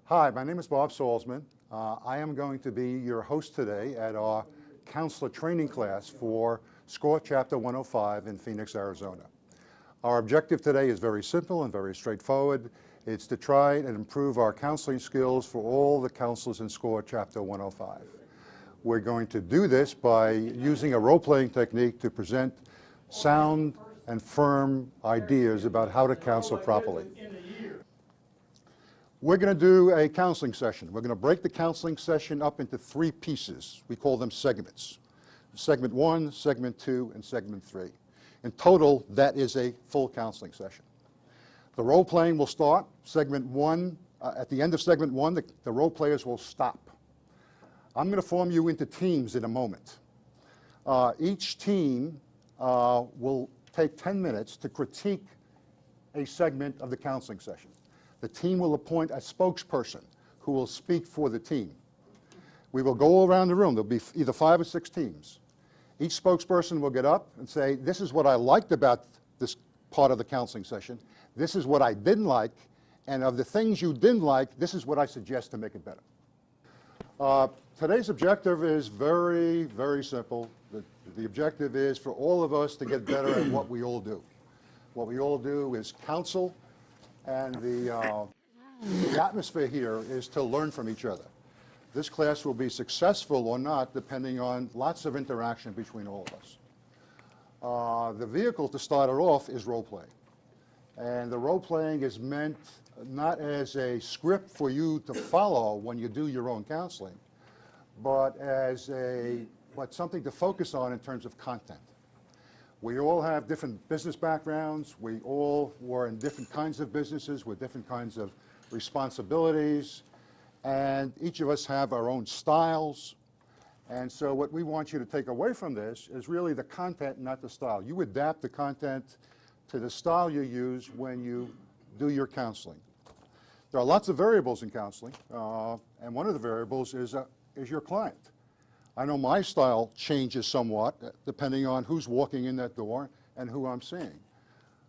Hi, my name is Bob Salzman. I am going to be your host today at our counselor training class for SCORE Chapter 105 in Phoenix, Arizona. Our objective today is very simple and very straightforward. It's to try and improve our counseling skills for all the counselors in SCORE Chapter 105. We're going to do this by using a role-playing technique to present sound and firm ideas about how to counsel properly. We're going to do a counseling session. We're going to break the counseling session up into 3 pieces. We call them segments. Segment 1, Segment 2, and Segment 3. In total, that is a full counseling session. The role playing will start. Segment 1, at the end of Segment 1, the role players will stop. I'm going to form you into teams in a moment. Each team will take 10 minutes to critique a segment of the counseling session. The team will appoint a spokesperson who will speak for the team. We will go around the room. There'll be either 5 or 6 teams. Each spokesperson will get up and say, this is what I liked about this part of the counseling session. This is what I didn't like. And of the things you didn't like, this is what I suggest to make it better. Today's objective is very, very simple. The objective is for all of us to get better at what we all do. What we all do is counsel. And the atmosphere here is to learn from each other. This class will be successful or not depending on lots of interaction between all of us. The vehicle to start it off is role-playing. And the role-playing is meant not as a script for you to follow when you do your own counseling, but as something to focus on in terms of content. We all have different business backgrounds. We all were in different kinds of businesses with different kinds of responsibilities. And each of us have our own styles. And so what we want you to take away from this is really the content, not the style. You adapt the content to the style you use when you do your counseling. There are lots of variables in counseling. And one of the variables is your client. I know my style changes somewhat depending on who's walking in that door and who I'm seeing.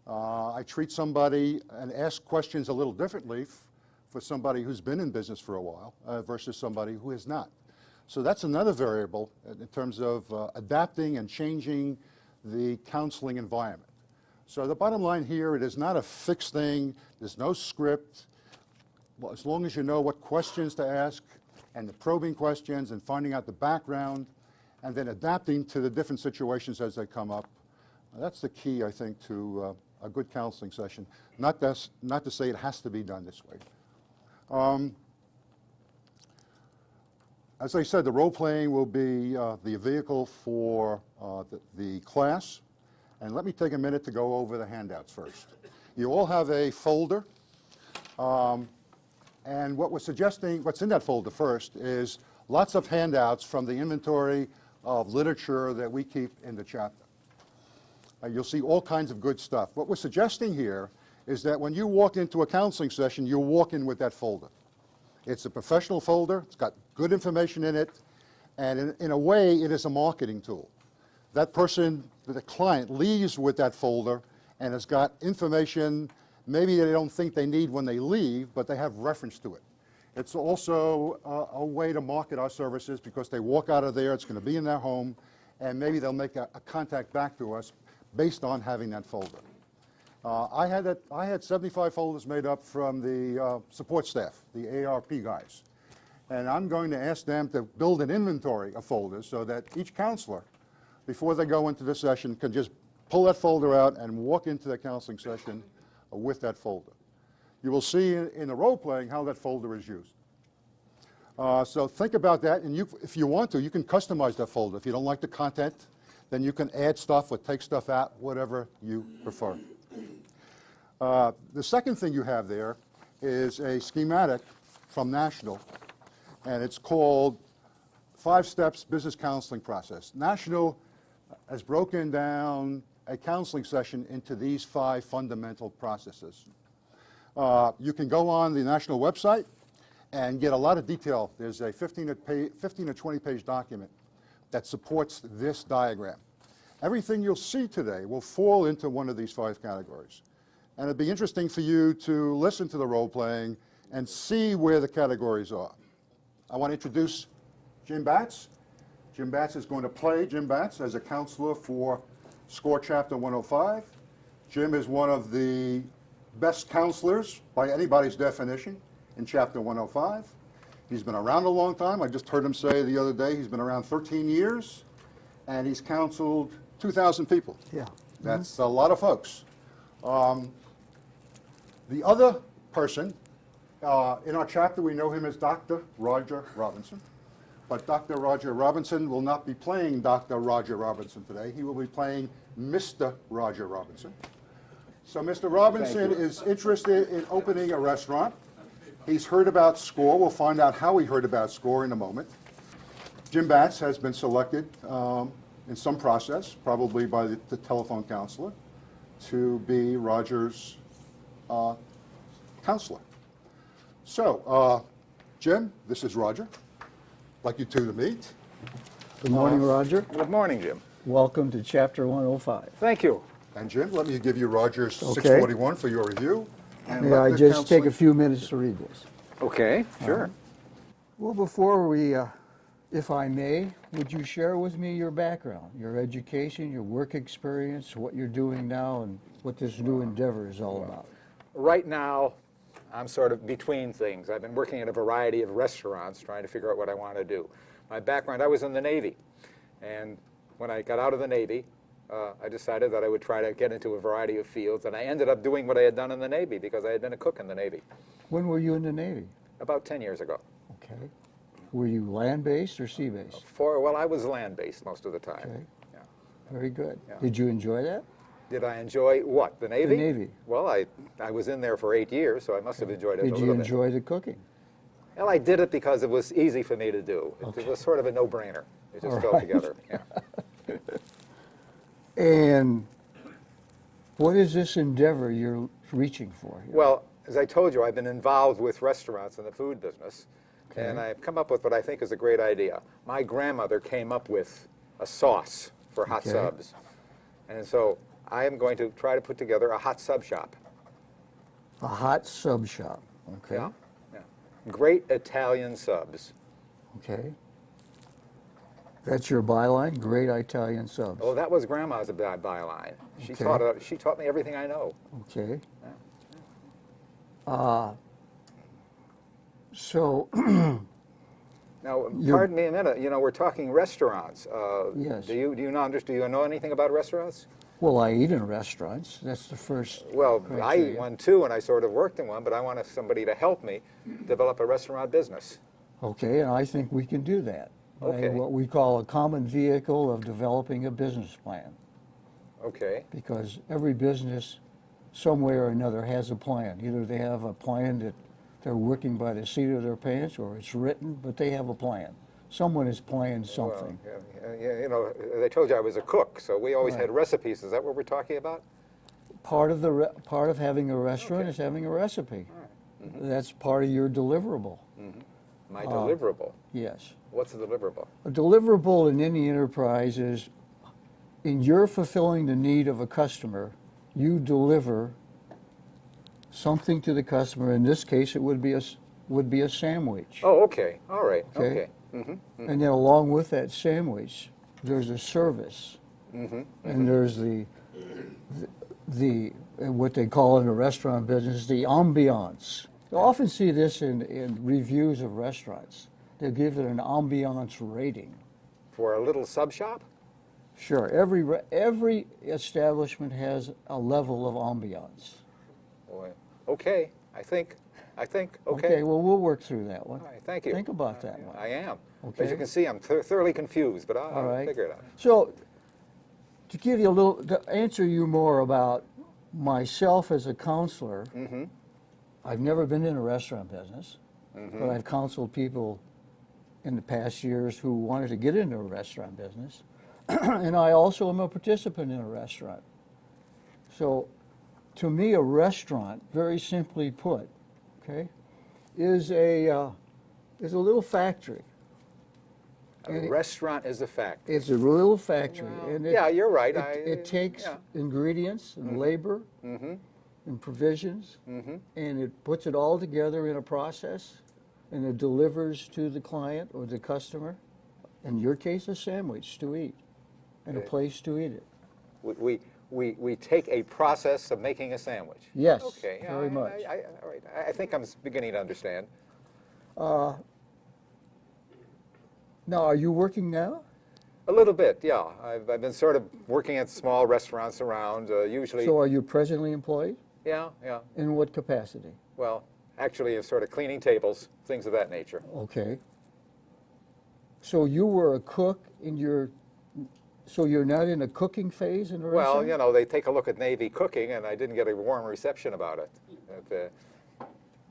I treat somebody and ask questions a little differently for somebody who's been in business for a while versus somebody who is not. So that's another variable in terms of adapting and changing the counseling environment. So the bottom line here, it is not a fixed thing. There's no script. Well, as long as you know what questions to ask, and the probing questions and finding out the background and then adapting to the different situations as they come up. That's the key, I think, to a good counseling session. Not to say it has to be done this way. As I said, the role-playing will be the vehicle for the class. And let me take a minute to go over the handouts first. You all have a folder. And what we're suggesting, what's in that folder first, is lots of handouts from the inventory of literature that we keep in the chapter. You'll see all kinds of good stuff. What we're suggesting here is that when you walk into a counseling session, you'll walk in with that folder. It's a professional folder. It's got good information in it. And in a way, it is a marketing tool. That person, the client, leaves with that folder and has got information maybe they don't think they need when they leave, but they have reference to it. It's also a way to market our services because they walk out of there, it's going to be in their home, and maybe they'll make a contact back to us based on having that folder. I had 75 folders made up from the support staff, the ARP guys. And I'm going to ask them to build an inventory of folders so that each counselor, before they go into the session, can just pull that folder out and walk into the counseling session with that folder. You will see in the role-playing how that folder is used. So think about that, and if you want to, you can customize that folder. If you don't like the content, then you can add stuff or take stuff out, whatever you prefer. The second thing you have there is a schematic from National, and it's called 5 Steps Business Counseling Process. National has broken down a counseling session into these 5 fundamental processes. You can go on the National website and get a lot of detail. There's a 15 or 20-page document that supports this diagram. Everything you'll see today will fall into one of these 5 categories. And it'd be interesting for you to listen to the role-playing and see where the categories are. I want to introduce Jim Batts. Jim Batts is going to play Jim Batts as a counselor for SCORE Chapter 105. Jim is one of the best counselors by anybody's definition in Chapter 105. He's been around a long time. I just heard him say the other day he's been around 13 years, and he's counseled 2,000 people. Yeah. That's a lot of folks. The other person, in our chapter, we know him as Dr. Roger Robinson. But Dr. Roger Robinson will not be playing Dr. Roger Robinson today. He will be playing Mr. Roger Robinson. So Mr. Robinson is interested in opening a restaurant. He's heard about SCORE. We'll find out how he heard about SCORE in a moment. Jim Batts has been selected in some process, probably by the telephone counselor, to be Roger's counselor. So, Jim, this is Roger. I'd like you two to meet. Good morning, Roger. Good morning, Jim. Welcome to Chapter 105. Thank you. And Jim, let me give you Roger's Okay. 641 for your review. And May let I the just counseling- take a few minutes to read this? Okay, sure. Well, before we, if I may, would you share with me your background, your education, your work experience, what you're doing now, and what this new endeavor is all about? Right now, I'm sort of between things. I've been working at a variety of restaurants trying to figure out what I want to do. My background, I was in the Navy. And when I got out of the Navy, I decided that I would try to get into a variety of fields. And I ended up doing what I had done in the Navy because I had been a cook in the Navy When were you in the Navy? about 10 years ago. Okay. Were you land-based or sea-based? Well, I was land-based most of the time. Okay. Yeah. Very good. Yeah. Did you enjoy that? Did I enjoy what? The Navy? The Navy. Well, I was in there for 8 years, so I must have enjoyed it a Did little you bit. enjoy the cooking? Well, I did it because it was easy for me to do. Okay. It was sort of a no-brainer. It just All fell right. together. Yeah. And what is this endeavor you're reaching for here? Well, as I told you, I've been involved with restaurants in the food business, and Okay. I've come up with what I think is a great idea. My grandmother came up with a sauce for hot Okay. subs, and so I am going to try to put together a hot sub shop. A hot sub shop. Okay. Yeah. Great Italian subs. Okay. That's your byline, great Italian subs. Oh, that was Grandma's byline. She Okay. she taught me everything I know. Okay. So, Now, You're- pardon me a minute. You know, we're talking restaurants. Yes. Do you know anything about restaurants? well, I eat in restaurants. That's the first. Well, I criteria. eat one too, and I sort of worked in one, but I wanted somebody to help me develop a restaurant business. Okay, and I think we can do that by Okay. what we call a common vehicle of developing a business plan. Okay. Because every business, some way or another, has a plan. Either they have a plan that they're working by the seat of their pants, or it's written, but they have a plan. Someone has planned something. Well, yeah, you know, they told you I was a cook, so we always Right. had recipes. Is that what we're talking about? Part of having a restaurant is having a recipe. That's part of your deliverable. My deliverable. Yes. What's a deliverable? A deliverable in any enterprise is, in your fulfilling the need of a customer, you deliver something to the customer. In this case, it would be a sandwich. Oh, okay. All right. Okay. Okay. And then along with that sandwich, there's a service. And there's the what they call in the restaurant business, the ambiance. You often see this in reviews of restaurants. They give it an ambiance rating. For a little sub shop? Sure, every establishment has a level of ambiance. Boy. Okay. I think. Okay. Okay, well, we'll work through that one. All right. Thank you. Think about that one. I am. As Okay. you can see, I'm thoroughly confused, but All I'll right. figure it out. So, to answer you more about myself as a counselor, I've never been in a restaurant business, but I've counseled people in the past years who wanted to get into a restaurant business, and I also am a participant in a restaurant. So, to me, a restaurant, very simply put, okay, is a little factory. A restaurant is a factory. It's a little factory, and yeah, you're right. It takes yeah. ingredients and labor, and and provisions, and it puts it all together in a process, and it delivers to the client or the customer, in your case, a sandwich to eat, and a Okay. place to eat it. We take a process of making a sandwich. Yes, Okay. Yeah, very much. All right. I think I'm beginning to understand. Now, are you working now? A little bit, yeah. I've been sort of working at small restaurants around, usually. So are you presently employed? Yeah. In what capacity? Well, actually, it's sort of cleaning tables, things of that nature. Okay. So you were a cook so you're not in a cooking phase in the Well, restaurant? they take a look at Navy cooking, and I didn't get a warm reception about it.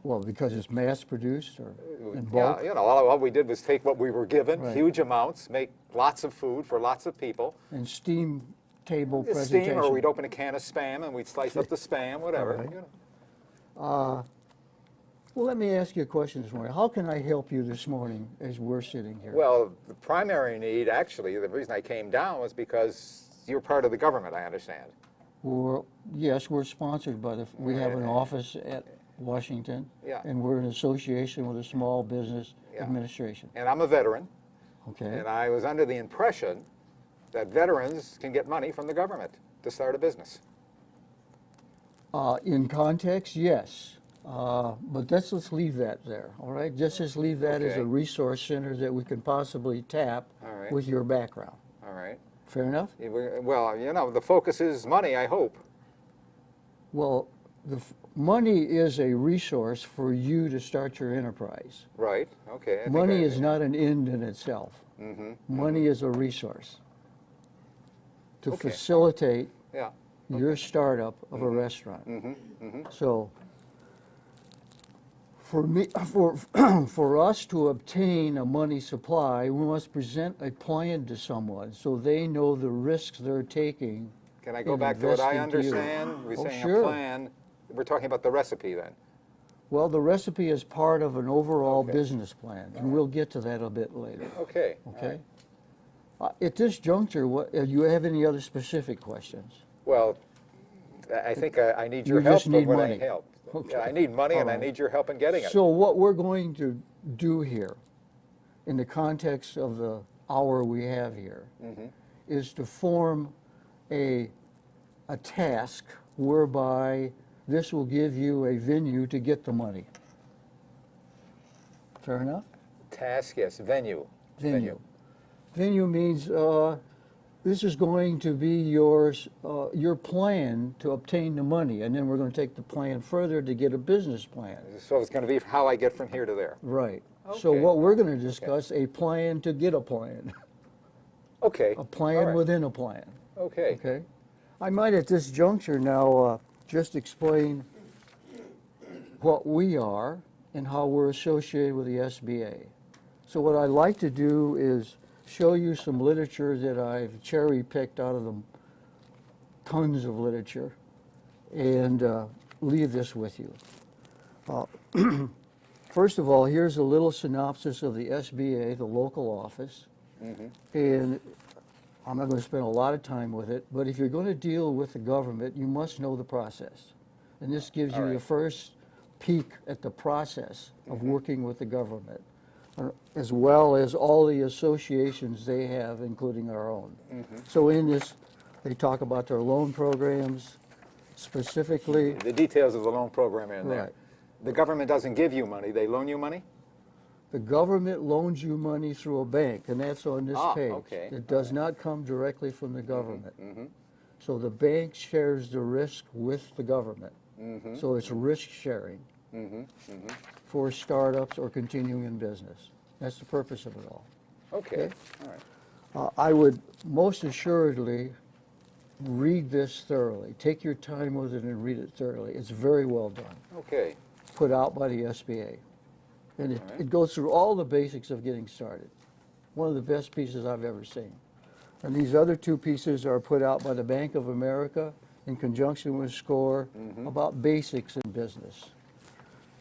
Well, because it's mass produced or in Yeah, bulk all we did was take what we were given, Right. huge amounts, make lots of food for lots of people. and steam table Steam, presentation. or we'd open a can of Spam and we'd slice up the Spam, whatever. All right. Well, let me ask you a question this morning. How can I help you this morning as we're sitting here? Well, the primary need, actually, the reason I came down was because you're part of the government, I understand. Yes, we're sponsored by we have an office at Washington. Yeah. And we're in association with a Small Business Yeah. Administration. And I'm a veteran, Okay. and I was under the impression that veterans can get money from the government to start a business. In context, yes. But let's leave that there, all right? Just leave that as Okay. a resource center that we can possibly tap All right. with your background. All right. Fair enough? Well, the focus is money, I hope. Well, money is a resource for you to start your enterprise. Right, okay. I think Money I- is not an end in itself. Money is a resource to Okay. facilitate Yeah, your startup of a restaurant. So for us to obtain a money supply, we must present a plan to someone so they know the risks they're taking. can I go in back to what I investing to you. understand? We're Oh, saying sure. a plan, we're talking about the recipe then. Well, the recipe is part of an overall Okay. business plan, and we'll get to that a bit later. Okay. Okay? At this juncture, do you have any other specific questions? Well, I think I need your You help just need when I money. help. Okay. Yeah, I need money All and I right. need your help in getting it. So what we're going to do here, in the context of the hour we have here, is to form a task whereby this will give you a venue to get the money. Fair enough? Task, yes, venue. Venue. Venue means this is going to be your plan to obtain the money, and then we're going to take the plan further to get a business plan. So it's going to be how I get from here to there. Right. So Okay. what we're going to discuss, a plan to get a plan, Okay. a plan all right. within a plan. Okay. Okay? I might at this juncture now just explain what we are and how we're associated with the SBA. So what I'd like to do is show you some literature that I've cherry-picked out of the tons of literature and leave this with you. First of all, here's a little synopsis of the SBA, the local office. And I'm not going to spend a lot of time with it, but if you're going to deal with the government, you must know the process. And this gives All you the right. first peek at the process of working with the government, as well as all the associations they have, including our own. So in this, they talk about their loan programs, specifically. The details of the loan program are in there. Right. The government doesn't give you money, they loan you money? The government loans you money through a bank, and that's on this page. Okay. It does not come directly from the government. So the bank shares the risk with the government. So it's risk sharing for startups or continuing in business. That's the purpose of it all. Okay, Okay. all right. I would most assuredly read this thoroughly. Take your time with it and read it thoroughly. It's very well done. Okay, Put out by the SBA. And All right. it goes through all the basics of getting started. One of the best pieces I've ever seen. And these other two pieces are put out by the Bank of America in conjunction with SCORE about basics in business.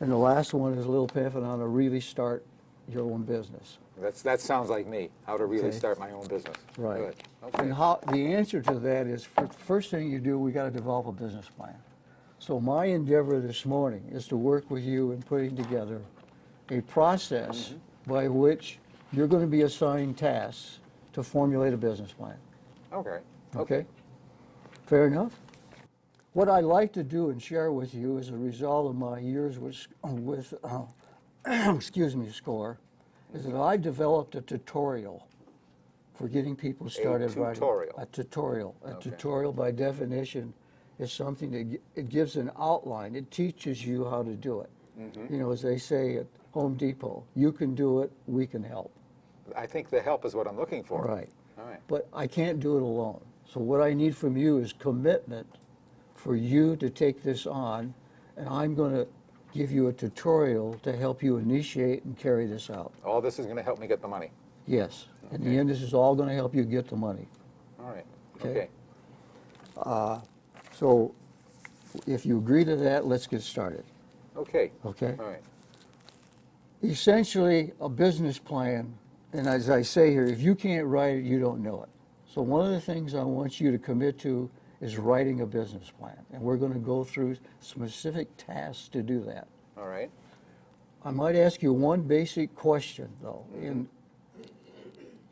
And the last one is a little pamphlet on how to really start your own business. that sounds like me, how to really Okay. start my own business. Right. Good. Okay. And how the answer to that is, first thing you do, we got to develop a business plan. So my endeavor this morning is to work with you in putting together a process by which you're going to be assigned tasks to formulate a business plan. Okay. Okay? Fair enough? What I'd like to do and share with you as a result of my years with excuse me, SCORE, is that I've developed a tutorial for getting people started writing. tutorial? A tutorial. A Okay. tutorial, by definition, is something that it gives an outline. It teaches you how to do it. You know, as they say at Home Depot, you can do it, we can help. I think the help is what I'm looking for. Right. All right. But I can't do it alone. So what I need from you is commitment for you to take this on, and I'm going to give you a tutorial to help you initiate and carry this out. All this is going to help me get the money. Yes. In the end, this is all going to help you get the money. All right. Okay. Okay. So if you agree to that, let's get started. Okay. Okay? All right. Essentially, a business plan, and as I say here, if you can't write it, you don't know it. So one of the things I want you to commit to is writing a business plan. And we're going to go through specific tasks to do that. All right. I might ask you one basic question, though. In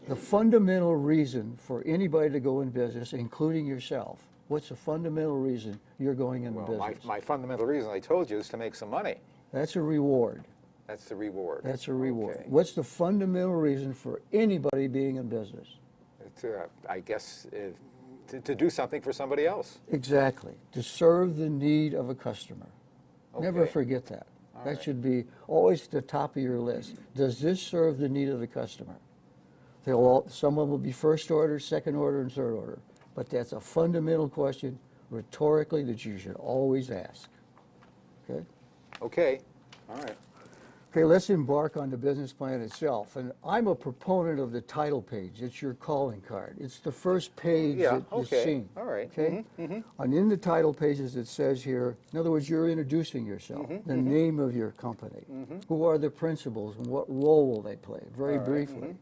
the fundamental reason for anybody to go in business, including yourself, what's the fundamental reason you're going into Well, business? my fundamental reason I told you is to make some money. That's a reward. That's the reward. That's a reward. Okay. What's the fundamental reason for anybody being in business? I guess to do something for somebody else. Exactly. To serve the need of a customer. Never Okay. forget that. All That right. should be always at the top of your list. Does this serve the need of the customer? Someone will be first order, second order, and third order. But that's a fundamental question rhetorically that you should always ask. Okay? Okay. All right. Okay, let's embark on the business plan itself. And I'm a proponent of the title page. It's your calling card. It's the first page Yeah, that you've okay. seen. All right. Okay? And in the title pages, it says here, in other words, you're introducing yourself, the name of your company, who are the principals, and what role will they play, very briefly.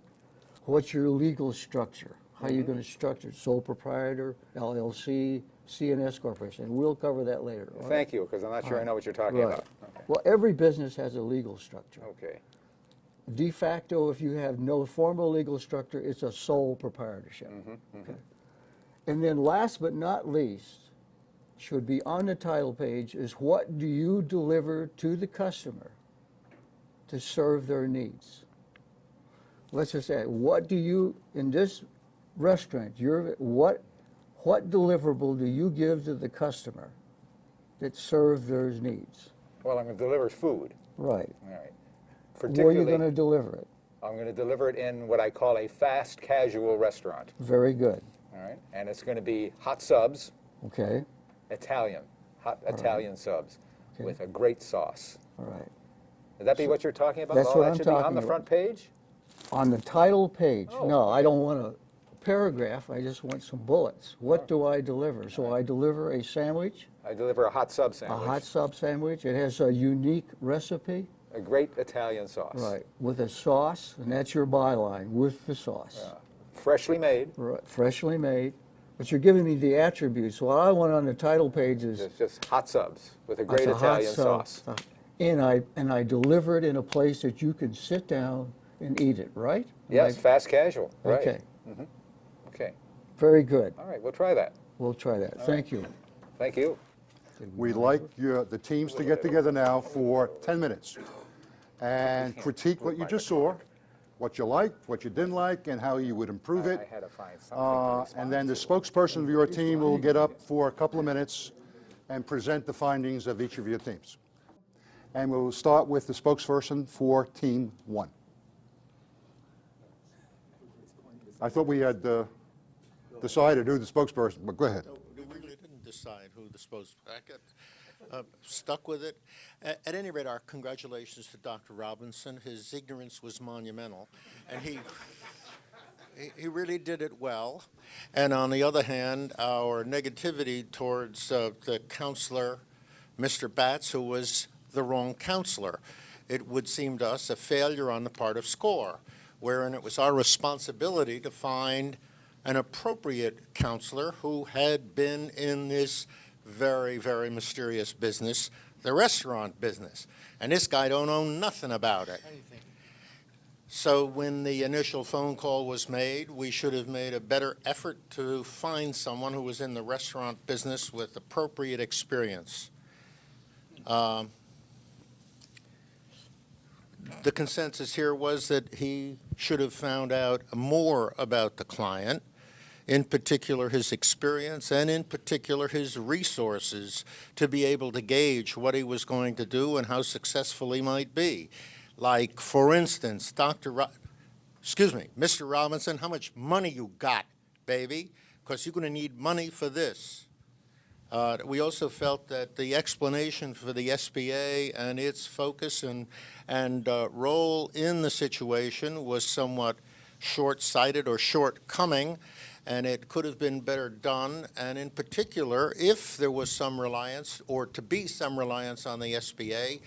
What's your legal structure? How are you going to structure it? Sole proprietor, LLC, CNS Corporation. And we'll cover that later. all right? Thank you, because I'm not sure I know what you're talking Right. about. Well, every business has a legal structure. Okay. De facto, if you have no formal legal structure, it's a sole proprietorship. Okay. And then last but not least, should be on the title page, is what do you deliver to the customer to serve their needs? Let's just say, what do you, in this restaurant, what deliverable do you give to the customer that serves their needs? Well, I'm going to deliver food. Right. All right. Where are you Particularly, going to deliver it? I'm going to deliver it in what I call a fast casual restaurant. Very good. All right. And it's going to be hot subs, Okay. Italian, hot Italian subs Okay. with a great sauce. All right. Would that be what you're talking about? That's All what that I'm should be on talking the about. front page? On the title page, Oh, no, I don't want a paragraph, I just want some bullets. What do I deliver? So I deliver a sandwich, I deliver a hot sub a sandwich. hot sub sandwich. It has a unique recipe, A great Italian sauce. right, with a sauce, and that's your byline, with the sauce. Freshly made. Right, freshly made. But you're giving me the attributes. What I want on the title page is It's just hot subs with a it's great a hot Italian sub, sauce. And I deliver it in a place that you can sit down and eat it, right? Yes, fast casual. Right. Okay, Okay. very good. All right, we'll try that. We'll try that. Thank you. Thank you. We'd like the teams to get together now for 10 minutes and critique what you just saw, what you liked, what you didn't like, and how you would improve I it. had to find something to And then the respond spokesperson of your team will get up for a couple of minutes and present the findings of each of your teams. And we'll start with the spokesperson for Team 1. I thought we had decided who the spokesperson, but go ahead. No, we really didn't decide who the supposed, I got stuck with it. At any rate, our congratulations to Dr. Robinson. His ignorance was monumental, and he really did it well. And on the other hand, our negativity towards the counselor, Mr. Batts, who was the wrong counselor. It would seem to us a failure on the part of SCORE, wherein it was our responsibility to find an appropriate counselor who had been in this very, very mysterious business, the restaurant business. And this guy don't know nothing about it. So when the initial phone call was made, we should have made a better effort to find someone who was in the restaurant business with appropriate experience. The consensus here was that he should have found out more about the client, in particular his experience and in particular his resources to be able to gauge what he was going to do and how successful he might be. Like, for instance, Mr. Robinson, how much money you got, baby? Because you're going to need money for this. We also felt that the explanation for the SBA and its focus and role in the situation was somewhat short-sighted or shortcoming, and it could have been better done. And in particular, if there was some reliance, or to be some reliance on the SBA,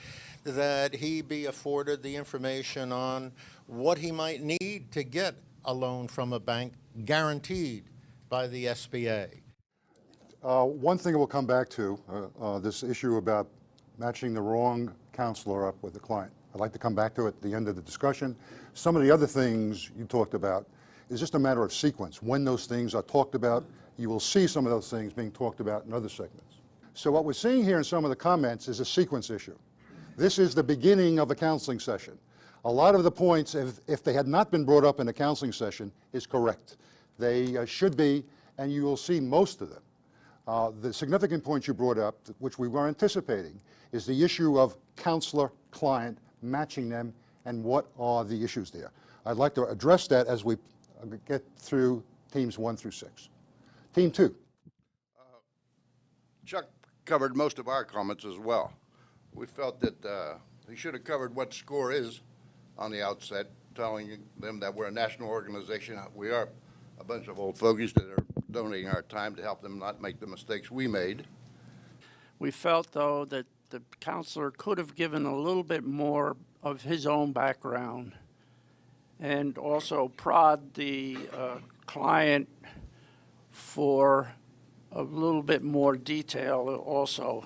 that he be afforded the information on what he might need to get a loan from a bank guaranteed by the SBA. One thing we'll come back to, this issue about matching the wrong counselor up with the client. I'd like to come back to it at the end of the discussion. Some of the other things you talked about is just a matter of sequence. When those things are talked about, you will see some of those things being talked about in other segments. So what we're seeing here in some of the comments is a sequence issue. This is the beginning of a counseling session. A lot of the points, if they had not been brought up in a counseling session, is correct. They should be, and you will see most of them. The significant points you brought up, which we were anticipating, is the issue of counselor-client, matching them, and what are the issues there. I'd like to address that as we get through teams 1 through 6. Team 2. Chuck covered most of our comments as well. We felt that he should have covered what SCORE is on the outset, telling them that we're a national organization. We are a bunch of old fogies that are donating our time to help them not make the mistakes we made. We felt, though, that the counselor could have given a little bit more of his own background and also prod the client for a little bit more detail also.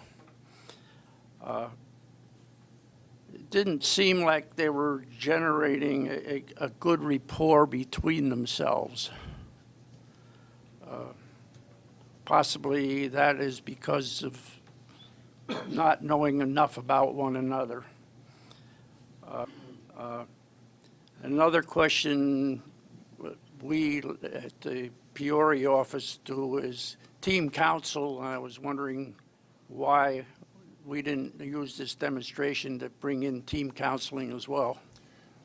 It didn't seem like they were generating a good rapport between themselves. Possibly that is because of not knowing enough about one another. Another question we at the Peoria office do is team counsel. I was wondering why we didn't use this demonstration to bring in team counseling as well.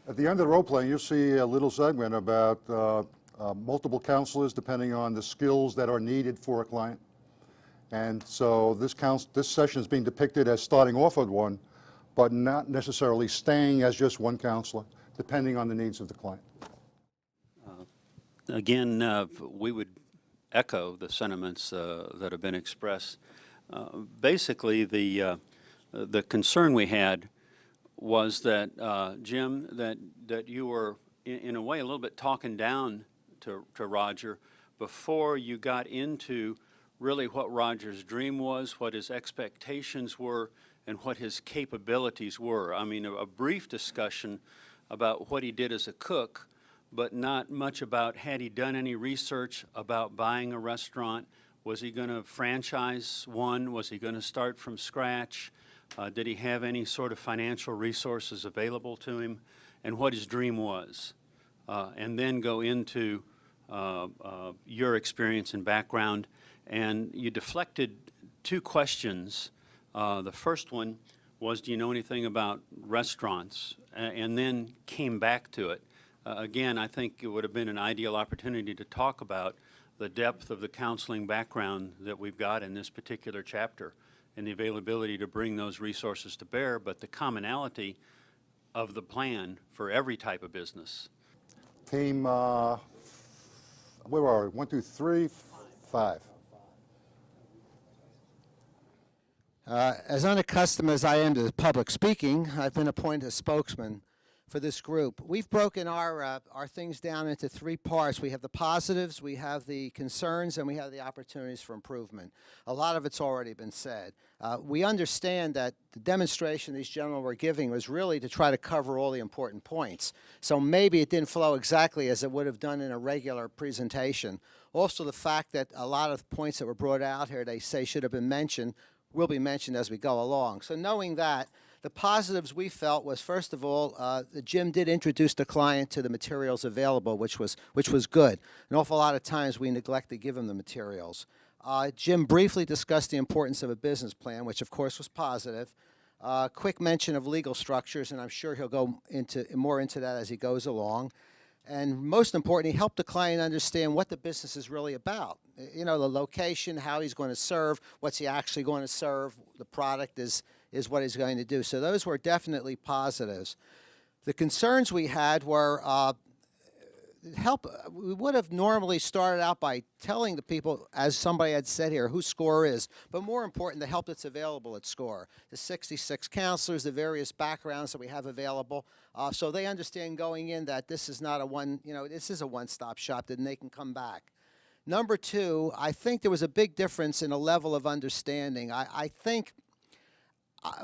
At the end of the role playing, you'll see a little segment about multiple counselors depending on the skills that are needed for a client. And so this session is being depicted as starting off with one, but not necessarily staying as just one counselor, depending on the needs of the client. Again, we would echo the sentiments that have been expressed. Basically, the concern we had was that, Jim, that you were, in a way, a little bit talking down to Roger before you got into really what Roger's dream was, what his expectations were, and what his capabilities were. I mean, a brief discussion about what he did as a cook, but not much about had he done any research about buying a restaurant. Was he going to franchise one? Was he going to start from scratch? Did he have any sort of financial resources available to him? And what his dream was. And then go into your experience and background. And you deflected two questions. The first one was, do you know anything about restaurants? And then came back to it. Again, I think it would have been an ideal opportunity to talk about the depth of the counseling background that we've got in this particular chapter and the availability to bring those resources to bear, but the commonality of the plan for every type of business. Team, where are we? 1, 2, 3, 5. As unaccustomed as I am to public speaking, I've been appointed a spokesman for this group. We've broken our things down into three parts. We have the positives, we have the concerns, and we have the opportunities for improvement. A lot of it's already been said. We understand that the demonstration these gentlemen were giving was really to try to cover all the important points. So maybe it didn't flow exactly as it would have done in a regular presentation. Also, the fact that a lot of points that were brought out here they say should have been mentioned will be mentioned as we go along. So knowing that, the positives we felt was, first of all, Jim did introduce the client to the materials available, which was good. An awful lot of times we neglect to give him the materials. Jim briefly discussed the importance of a business plan, which of course was positive. Quick mention of legal structures, and I'm sure he'll go more into that as he goes along. And most important, he helped the client understand what the business is really about. You know, the location, how he's going to serve, what's he actually going to serve, the product is what he's going to do. So those were definitely positives. The concerns we had were we would have normally started out by telling the people, as somebody had said here, who SCORE is, but more important, the help that's available at SCORE. The 66 counselors, the various backgrounds that we have available, so they understand going in that this is not this is a one-stop shop, that they can come back. Number two, I think there was a big difference in a level of understanding. I think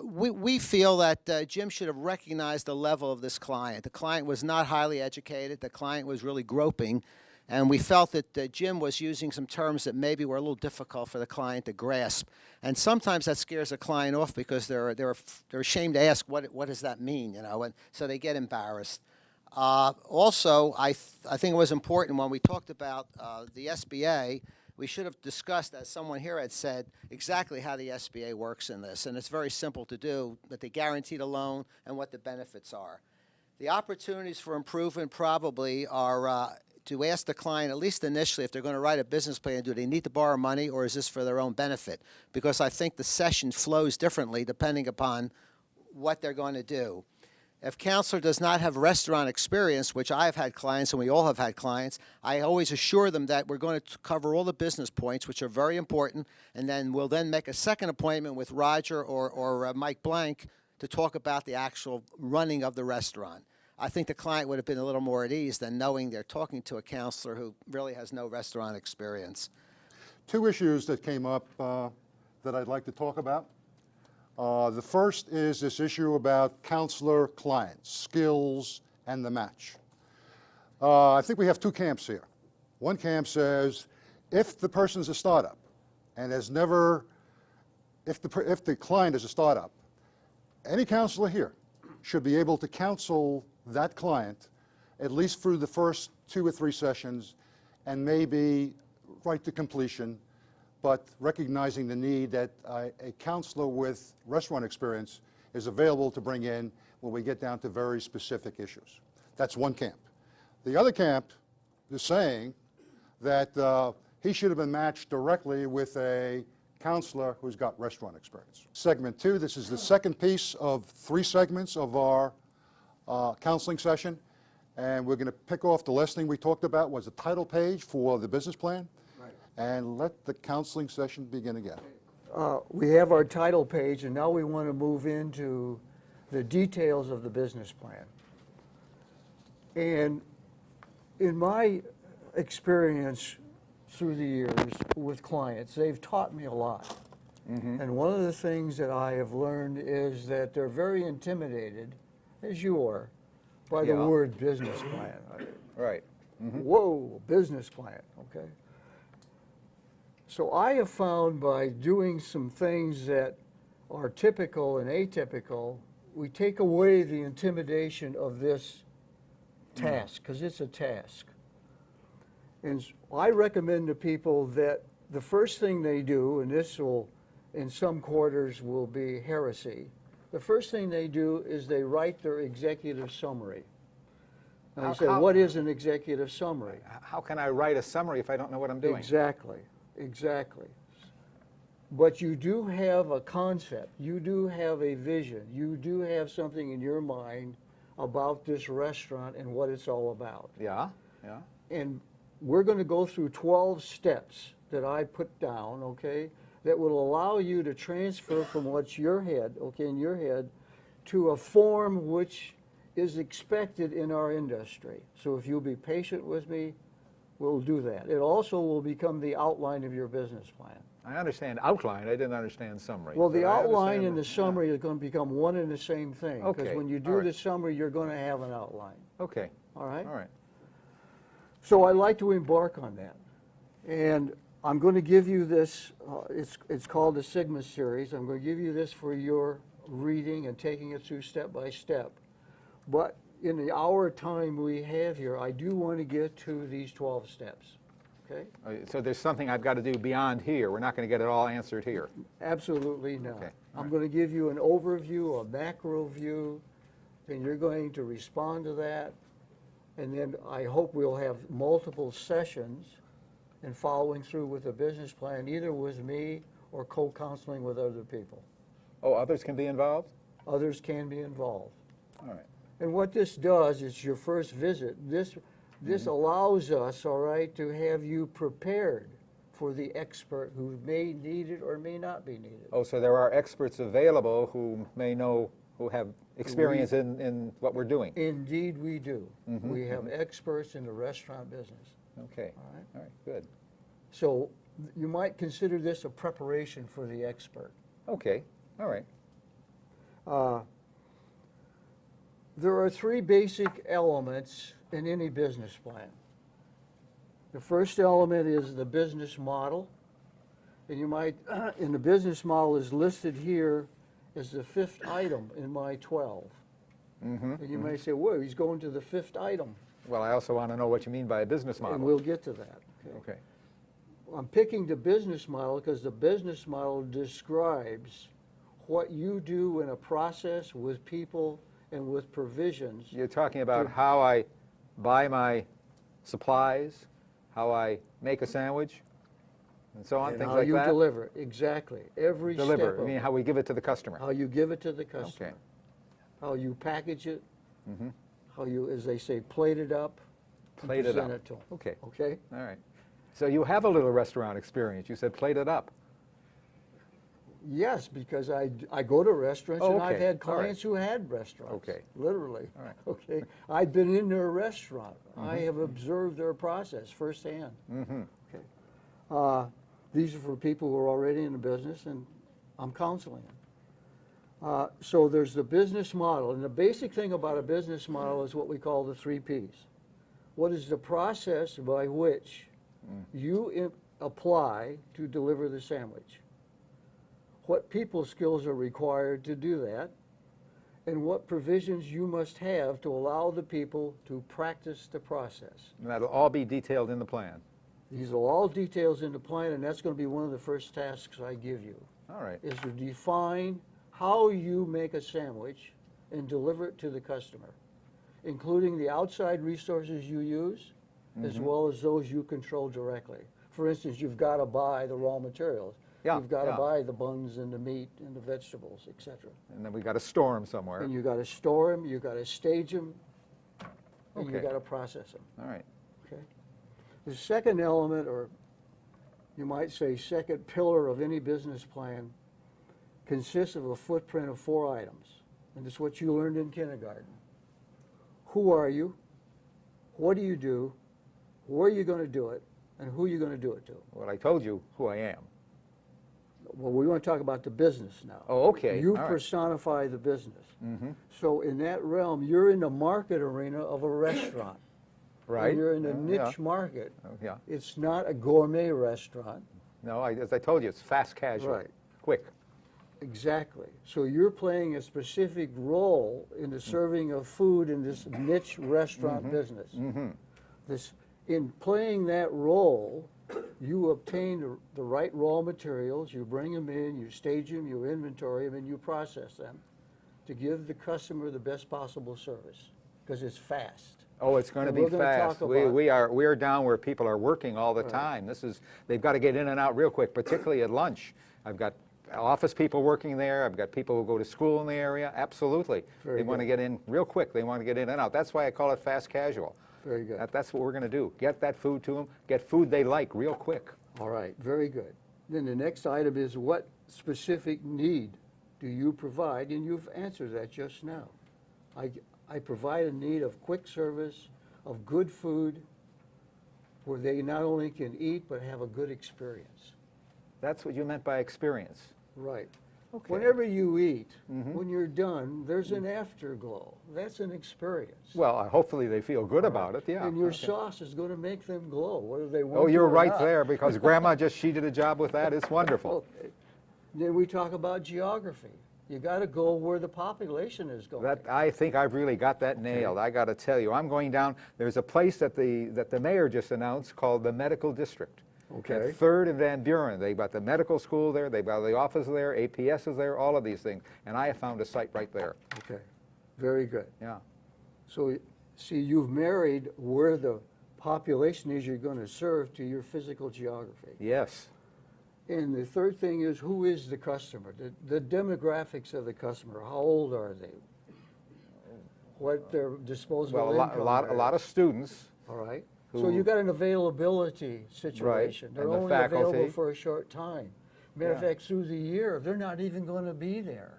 we feel that Jim should have recognized the level of this client. The client was not highly educated. The client was really groping. And we felt that Jim was using some terms that maybe were a little difficult for the client to grasp. And sometimes that scares a client off because they're ashamed to ask, what does that mean, you know, and so they get embarrassed. Also, I think it was important when we talked about the SBA, we should have discussed, as someone here had said, exactly how the SBA works in this. And it's very simple to do, that they guaranteed a loan and what the benefits are. The opportunities for improvement probably are to ask the client, at least initially, if they're going to write a business plan, do they need to borrow money or is this for their own benefit? Because I think the session flows differently depending upon what they're going to do. If counselor does not have restaurant experience, which I've had clients and we all have had clients, I always assure them that we're going to cover all the business points, which are very important, and then we'll then make a second appointment with Roger or Mike Blank to talk about the actual running of the restaurant. I think the client would have been a little more at ease than knowing they're talking to a counselor who really has no restaurant experience. Two issues that came up that I'd like to talk about. The first is this issue about counselor-client, skills and the match. I think we have two camps here. One camp says if the person's a startup and has never, if the client is a startup, any counselor here should be able to counsel that client at least through the first 2 or 3 sessions and maybe right to completion, but recognizing the need that a counselor with restaurant experience is available to bring in when we get down to very specific issues. That's one camp. The other camp is saying that he should have been matched directly with a counselor who's got restaurant experience. Segment 2, this is the second piece of 3 segments of our counseling session, and we're going to pick off the last thing we talked about was the title page for the business plan. And let the counseling session begin again. We have our title page, and now we want to move into the details of the business plan. And in my experience through the years with clients, they've taught me a lot. And one of the things that I have learned is that they're very intimidated, as you are, by the word business plan. Right. Whoa, business plan, okay? So I have found by doing some things that are typical and atypical, we take away the intimidation of this task, because it's a task. And I recommend to people that the first thing they do, and this will, in some quarters, will be heresy, the first thing they do is they write their executive summary. And I say, what is an executive summary? How can I write a summary if I don't know what I'm doing? Exactly. Exactly. But you do have a concept, you do have a vision, you do have something in your mind about this restaurant and what it's all about. Yeah. And we're going to go through 12 steps that I put down, okay, that will allow you to transfer from what's your head, okay, in your head, to a form which is expected in our industry. So if you'll be patient with me, we'll do that. It also will become the outline of your business plan. I understand outline, I didn't understand summary. Well, the but I outline understand and the summary is going to become one and the same thing. Because Okay, when you all do right. the summary, you're going to have an outline. Okay, All right? all right. So I'd like to embark on that. And I'm going to give you this, it's called the Sigma Series. I'm going to give you this for your reading and taking it through step by step. But in the hour time we have here, I do want to get to these 12 steps, okay? So there's something I've got to do beyond here. We're not going to get it all answered here. Absolutely not. Okay, I'm going to give you an overview, a macro view, and you're going to respond to that. And then I hope we'll have multiple sessions and following through with a business plan, either with me or co-counseling with other people. Oh, others can be involved? Others can be involved. All right. And what this does is your first visit. This allows us, all right, to have you prepared for the expert who may need it or may not be needed. Oh, so there are experts available who may know, who have experience in what we're doing? Indeed, we do. We have experts in the restaurant business. Okay, All right. all right, good. So you might consider this a preparation for the expert. Okay, all right. There are three basic elements in any business plan. The first element is the business model. And you might, and the business model is listed here as the fifth item in my 12. And you may say, whoa, he's going to the fifth item. Well, I also want to know what you mean by a business And model. we'll get to that. Okay, I'm picking the business model because the business model describes what you do in a process with people and with provisions. you're talking about how I buy my supplies, how I make a sandwich, and so on, And things how like you that? deliver it. Exactly. Every step Deliver, of I mean, it. how we give it to the customer. How you give it to the customer. Okay. How you package it. How you, as they say, plate it up. and Plate it present up. to 'em. Okay, Okay? all right. So you have a little restaurant experience. You said plate it up. Yes, because I go to restaurants Oh, and I've okay. had All right. clients who had restaurants. Okay. Literally. All right. Okay. I've been in their restaurant. I have observed their process firsthand. Okay. These are for people who are already in the business, and I'm counseling them. So there's the business model, and the basic thing about a business model is what we call the 3 Ps. What is the process by which you apply to deliver the sandwich? What people skills are required to do that, and what provisions you must have to allow the people to practice the process. And that'll all be detailed in the plan. These are all details in the plan, and that's going to be one of the first tasks I give you, All right. is to define how you make a sandwich and deliver it to the customer, including the outside resources you use, as well as those you control directly. For instance, you've got to buy the raw materials. Yeah, You've got to yeah. buy the buns and the meat and the vegetables, etc. And then we got to store them somewhere. And you got to store them, you got to stage them, and you Okay. got to process them. All right. Okay. The second element, or you might say second pillar of any business plan, consists of a footprint of 4 items. And it's what you learned in kindergarten. Who are you? What do you do? Where are you going to do it? And who are you going to do it to? Well, I told you who I am. Well, we want to talk about the business now. Oh, okay. You All right. personify the business. So in that realm, you're in the market arena of a restaurant. Right. And you're in a Yeah, niche market. Oh, yeah. It's not a gourmet restaurant. No, as I told you, it's fast casual. Right. Quick. Exactly. So you're playing a specific role in the serving of food in this niche restaurant business. This, in playing that role, you obtain the right raw materials, you bring them in, you stage them, you inventory them, and you process them to give the customer the best possible service, because it's fast. Oh, it's going to And be we're gonna fast. talk We about- are down where people are working all the time. They've got to get in and out real quick, particularly at lunch. I've got office people working there. I've got people who go to school in the area. Absolutely. Very They want to good. get in real quick. They want to get in and out. That's why I call it fast casual. Very good. That's what we're going to do. Get that food to them. Get food they like real quick. All right, very good. Then the next item is, what specific need do you provide? And you've answered that just now. I provide a need of quick service, of good food, where they not only can eat, but have a good experience. That's what you meant by experience. Right. Okay. Whenever you eat, when you're done, there's an afterglow. That's an experience. Well, hopefully they feel good about it, yeah. And your okay. sauce is going to make them glow, whether they want Oh, to you're or right not. there, because Grandma just, she did a job with that. It's wonderful. Okay. Then we talk about geography. You got to go where the population is going. That, I think I've really got that nailed. I got to tell you, I'm going down, there's a place that the mayor just announced called the Medical District. Okay. At 3rd and Van Buren. They've got the medical school there, they've got the office there, APS is there, all of these things. And I have found a site right there, Okay, very good. yeah. So, see, you've married where the population is you're going to serve to your physical geography. Yes. And the third thing is, who is the customer? The demographics of the customer. How old are they? What their disposable Well, income a lot of students. All right. who- So you got an availability situation. They're and the only available faculty. for a short time. Matter of Yeah. fact, through the year, they're not even going to be there.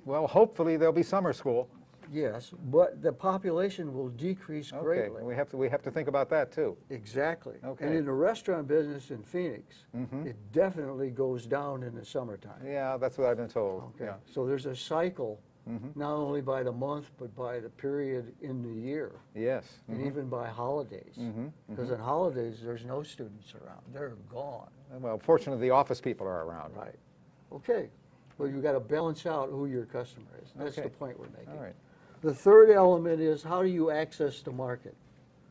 Well, hopefully there'll be summer school. Yes, but the population will decrease Okay, greatly. we have to think about that too. Exactly. Okay. And in the restaurant business in Phoenix, it definitely goes down in the summertime. Yeah, that's what I've been told, Okay. yeah. So there's a cycle, not only by the month, but by the period in the year, Yes. and even by holidays. Because on holidays, there's no students around. They're gone. Well, fortunately, the office people are around. Right. Okay. Well, you got to balance out who your customer is. That's the Okay. point we're making. All right. The third element is, how do you access the market?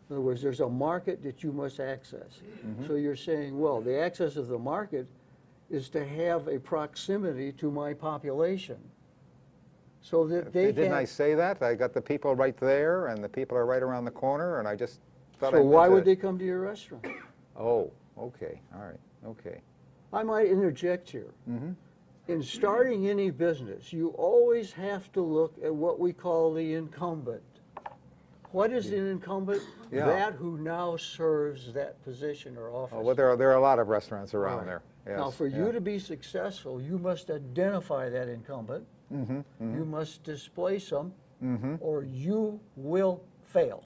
In other words, there's a market that you must access. So you're saying, well, the access of the market is to have a proximity to my population, so that they Didn't can. I say that? I got the people right there, and the people are right around the corner, and I just thought I So why meant would to- they come to your restaurant? Oh, okay, all right, okay. I might interject here. In starting any business, you always have to look at what we call the incumbent. What is an incumbent? Yeah. That who now serves that position or office. Oh, well, there are a lot of restaurants All around right. there, Now, yes. for you yeah. to be successful, you must identify that incumbent. You must displace them, or you will fail.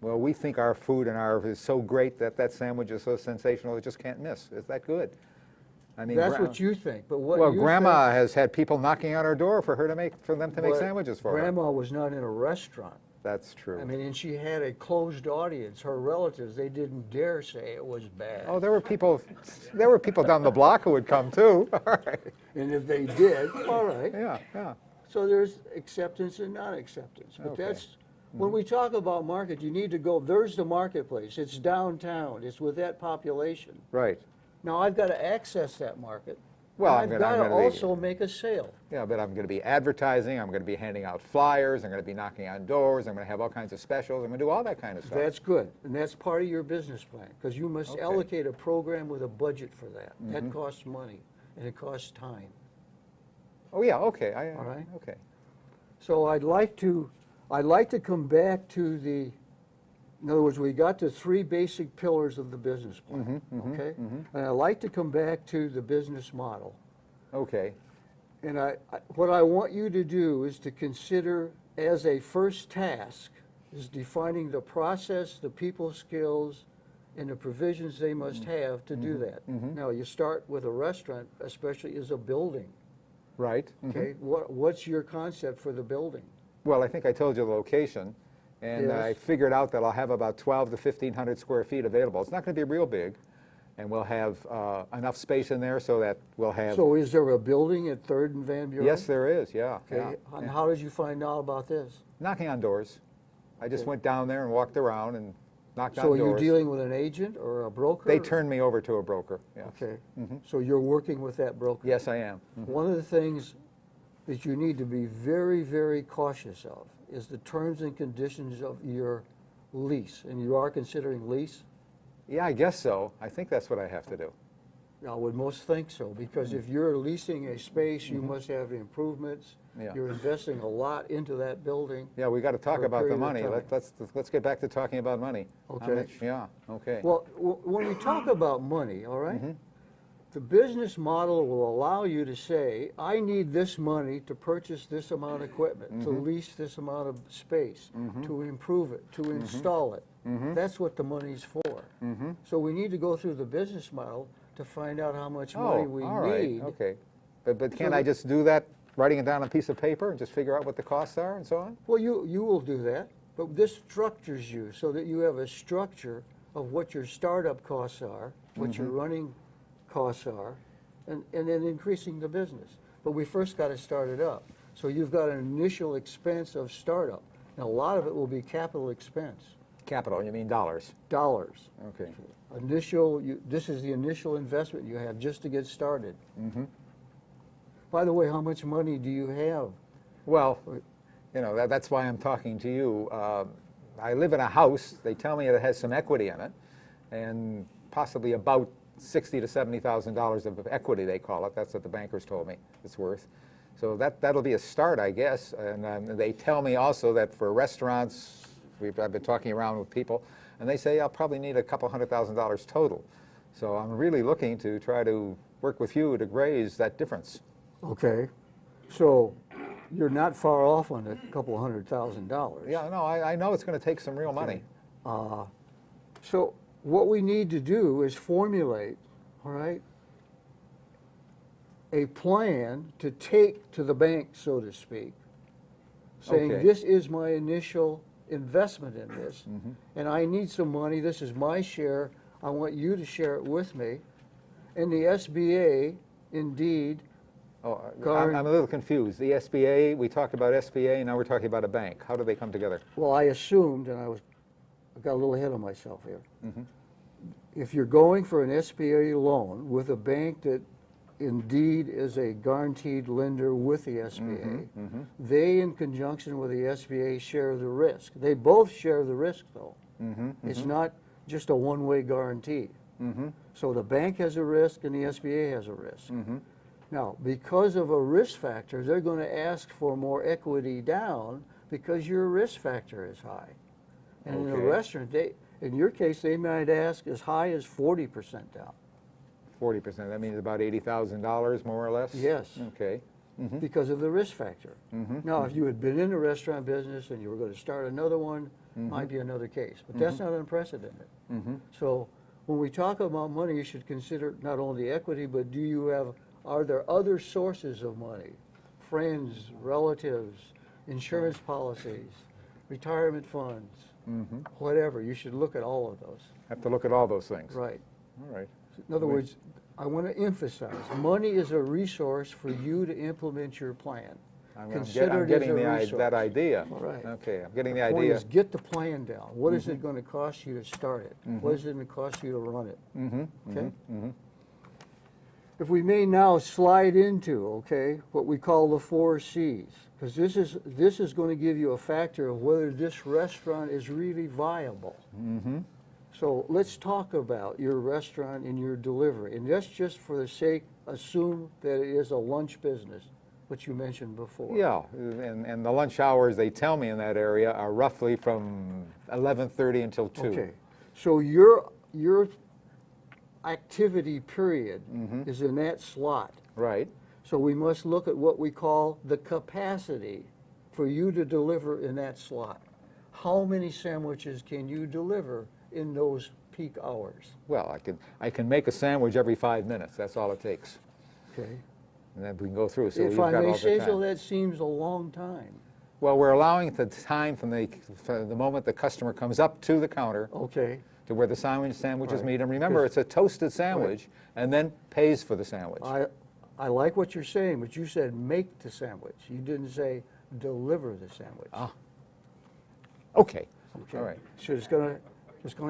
Well, we think our food and our is so great that sandwich is so sensational, it just can't miss. Is that good? I mean, That's what you think, but what Well, you Grandma think, has had people knocking on her door for them to make but sandwiches for her. Grandma was not in a restaurant. That's true. I mean, and she had a closed audience. Her relatives, they didn't dare say it was bad. Oh, there were people down the block who would come too. All right. And if they did, all right. Yeah, yeah. So there's acceptance and non-acceptance. But Okay. that's, when we talk about market, you need to go, there's the marketplace. It's downtown. It's with that population. Right. Now, I've got to access that market. Well, and I've got to also make a sale. Yeah, but I'm going to be advertising, I'm going to be handing out flyers, I'm going to be knocking on doors, I'm going to have all kinds of specials, I'm going to do all that kind of stuff. That's good, and that's part of your business plan, because you must Okay. allocate a program with a budget for that. That costs money, and it costs time. Oh, yeah, okay. All right. Okay. So I'd like to come back to the, in other words, we got to three basic pillars of the business plan, okay? And I'd like to come back to the business model. Okay. And what I want you to do is to consider as a first task is defining the process, the people skills, and the provisions they must have to do that. Now, you start with a restaurant, especially as a building, Right. okay? What's your concept for the building? Well, I think I told you the location, and Yes. I figured out that I'll have about 12 to 1,500 square feet available. It's not going to be real big, and we'll have enough space in there so that we'll have. So is there a building at 3rd and Van Buren? Yes, there is. Yeah. Okay, yeah. and how did you find out about this? Knocking on doors. I just Okay. went down there and walked around and knocked on So doors. you're dealing with an agent or a broker? They turned me over to a broker. Yes. Okay, so you're working with that broker? Yes, I am. One of the things that you need to be very, very cautious of is the terms and conditions of your lease. And you are considering lease? Yeah, I guess so. I think that's what I have to do. I would most think so, because if you're leasing a space, you must have improvements. Yeah. You're investing a lot into that building. Yeah, we got to talk For a about the period of money. time. Let's get back to talking about money. How Okay. much- Yeah. Okay. Well, when we talk about money, all right? The business model will allow you to say, I need this money to purchase this amount of equipment, to lease this amount of space, to improve it, to install it. That's what the money's for. So we need to go through the business model to find out how much money we all right, need. okay. But can't I just do that, writing it down on a piece of paper and just figure out what the costs are and so on? Well, you will do that, but this structures you so that you have a structure of what your startup costs are, what your running costs are, and then increasing the business. But we first got to start it up. So you've got an initial expense of startup, and a lot of it will be capital expense, Capital, you mean dollars? dollars. Okay. This is the initial investment you have just to get started. By the way, how much money do you have? Well, you know, that's why I'm talking to you. I live in a house, they tell me it has some equity in it, and possibly about $60,000 to $70,000 of equity, they call it. That's what the bankers told me it's worth. So that'll be a start, I guess. And they tell me also that for restaurants, I've been talking around with people, and they say I'll probably need a couple $100,000 total. So I'm really looking to try to work with you to raise that difference. Okay, so you're not far off on a couple $100,000. Yeah, no, I know it's going to take some real money. So what we need to do is formulate, all right, a plan to take to the bank, so to speak, saying Okay. this is my initial investment in this, and I need some money, this is my share, I want you to share it with me. And the SBA, indeed, Oh, Guard- I'm a little confused. The SBA, we talked about SBA, now we're talking about a bank. How do they come together? well, I assumed, and I got a little ahead of myself here. If you're going for an SBA loan with a bank that indeed is a guaranteed lender with the SBA, they, in conjunction with the SBA, share the risk. They both share the risk, though. It's not just a one-way guarantee. So the bank has a risk and the SBA has a risk. Now, because of a risk factor, they're going to ask for more equity down because your risk factor is high. And in a Okay. restaurant, in your case, they might ask as high as 40% down. 40%, that means about $80,000 more or less? Yes. Okay. Because of the risk factor. Now, if you had been in the restaurant business and you were going to start another one, might be another case. But that's not unprecedented. So when we talk about money, you should consider not only equity, but are there other sources of money? Friends, relatives, insurance policies, retirement funds, whatever. You should look at all of those. Have to look at all those things. Right. All right. In other words, I want to emphasize, money is a resource for you to implement your plan. I'm Consider it getting as a that resource. idea. All right. Okay, I'm getting the Point idea. is, get the plan down. What is it going to cost you to start it? What is it going to cost you to run it? Okay? If we may now slide into, okay, what we call the 4 C's, because this is going to give you a factor of whether this restaurant is really viable. So let's talk about your restaurant and your delivery. And that's just for the sake, assume that it is a lunch business, which you mentioned before. Yeah, and the lunch hours, they tell me in that area, are roughly from 11:30 until 2. Okay, so your activity period is in that slot. Right. So we must look at what we call the capacity for you to deliver in that slot. How many sandwiches can you deliver in those peak hours? Well, I can make a sandwich every 5 minutes. That's all it takes. Okay. And then we can go through. So If you've I got may all the say time. so, that seems a long time. Well, we're allowing the time from the moment the customer comes up to the counter Okay. to where the sandwiches Right. meet. And remember, it's a toasted sandwich, and then pays for the sandwich. I like what you're saying, but you said make the sandwich. You didn't say deliver the sandwich. Okay. Okay. All right. So it's going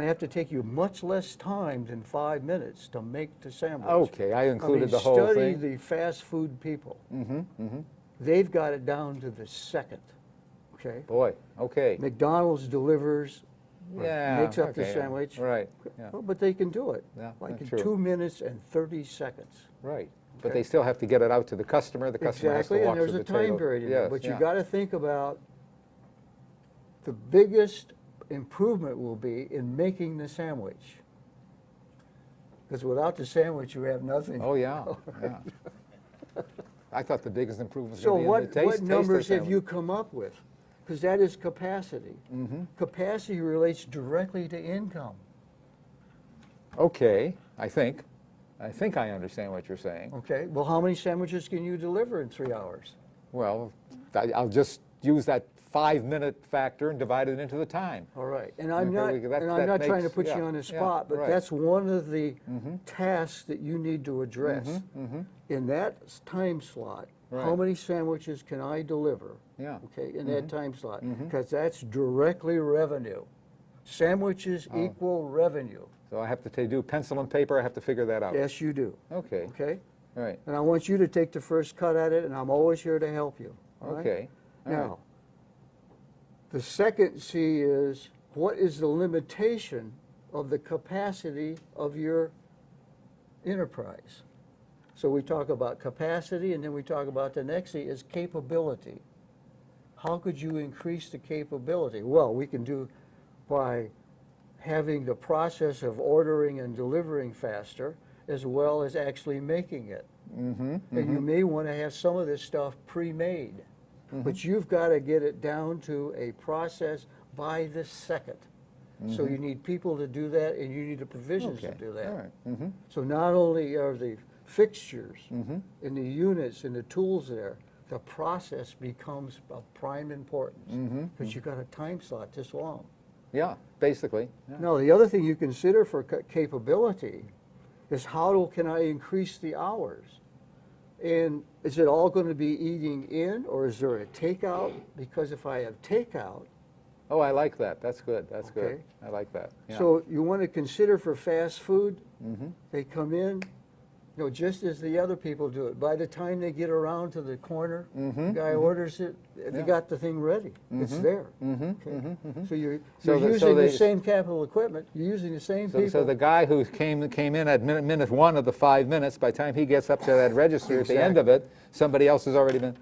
to have to take you much less time than 5 minutes to make the sandwich. Okay, I included the whole Study thing. the fast food people. They've got it down to the second. Okay. Boy, okay. McDonald's delivers, or Yeah. makes up the okay, yeah. sandwich. Right. Yeah. Well, but they can do it. Yeah, Like in true. 2 minutes and 30 seconds. Right. But Okay. they still have to get it out to the customer. The customer has to Exactly, walk and there's through a the time table. period in there. Yes, But you yeah. got to think about the biggest improvement will be in making the sandwich. Because without the sandwich, you have nothing. Oh, yeah, yeah. I thought the biggest improvement was So going to be in the taste. what taste of numbers have sandwich. you come up with? Because that is capacity. Capacity relates directly to income. Okay, I think I understand what you're saying. Okay, well, how many sandwiches can you deliver in 3 hours? Well, I'll just use that 5-minute factor and divide it into the time. All right, and I'm not, Okay, that- and I'm that not trying to makes- put you yeah, on the yeah, spot, but right. that's one of the tasks that you need to address. In that time slot, how Right. many sandwiches can I deliver? Yeah. Okay, in that time slot, because that's directly revenue. Sandwiches equal revenue. So I have to do pencil and paper, I have to figure that out. Yes, you do, Okay, okay? all right, And I want you to take the first cut at it, and I'm always here to help you, all right? okay. all right. Now, the second C is, what is the limitation of the capacity of your enterprise? So we talk about capacity, and then we talk about the next C is capability. How could you increase the capability? Well, we can do by having the process of ordering and delivering faster, as well as actually making it. And you may want to have some of this stuff pre-made, but you've got to get it down to a process by the second. So you need people to do that, and you need the provisions to Okay, do that. all right. So not only are the fixtures and the units and the tools there, the process becomes of prime importance because you've got a time slot this long. Yeah, basically. Yeah. Now, the other thing you consider for capability is can I increase the hours? And is it all going to be eating in, or is there a takeout? Because if I have takeout, Oh, I like that, that's good, that's good. Okay. I like that. Yeah. so you want to consider for fast food, they come in, just as the other people do it. By the time they get around to the corner, the guy orders it, they got the thing ready. It's there. Okay? So you're So using the they- same capital equipment, you're using the same people. So the guy who came in at minute 1 of the 5 minutes, by the time he gets up to that register at the end of it, somebody else has already been,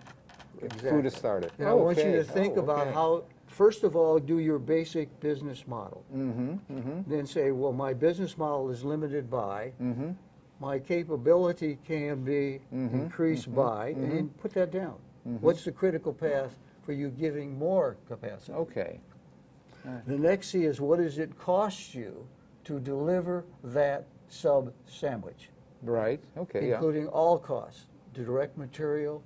food has started. And I want you to Okay. think Oh, about okay. how, first of all, do your basic business model. Then say, well, my business model is limited by, my capability can be increased by, and then put that down. What's the critical path for you giving more capacity? Okay, The next C is, what does it cost you to deliver that sub sandwich? right, okay, yeah. Including all costs, direct material,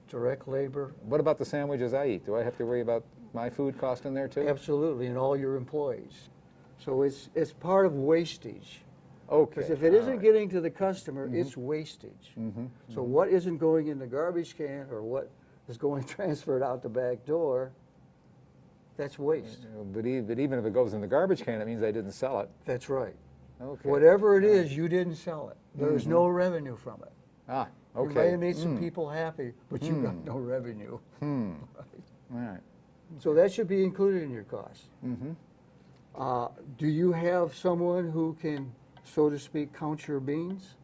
direct labor, What about the sandwiches I eat? Do I have to worry about my food cost in there too? absolutely, and all your employees. So it's part of wastage. Okay. Because if it all isn't right. getting to the customer, it's wastage. So what isn't going in the garbage can, or what is going transferred out the back door, that's waste. But even if it goes in the garbage can, it means I didn't sell it. That's right. Okay. Whatever it is, you didn't sell it. There's no revenue from it. Ah, You may okay. have made some people happy, but you got no revenue. All right. So that should be included in your costs. Do you have someone who can, so to speak, count your beans?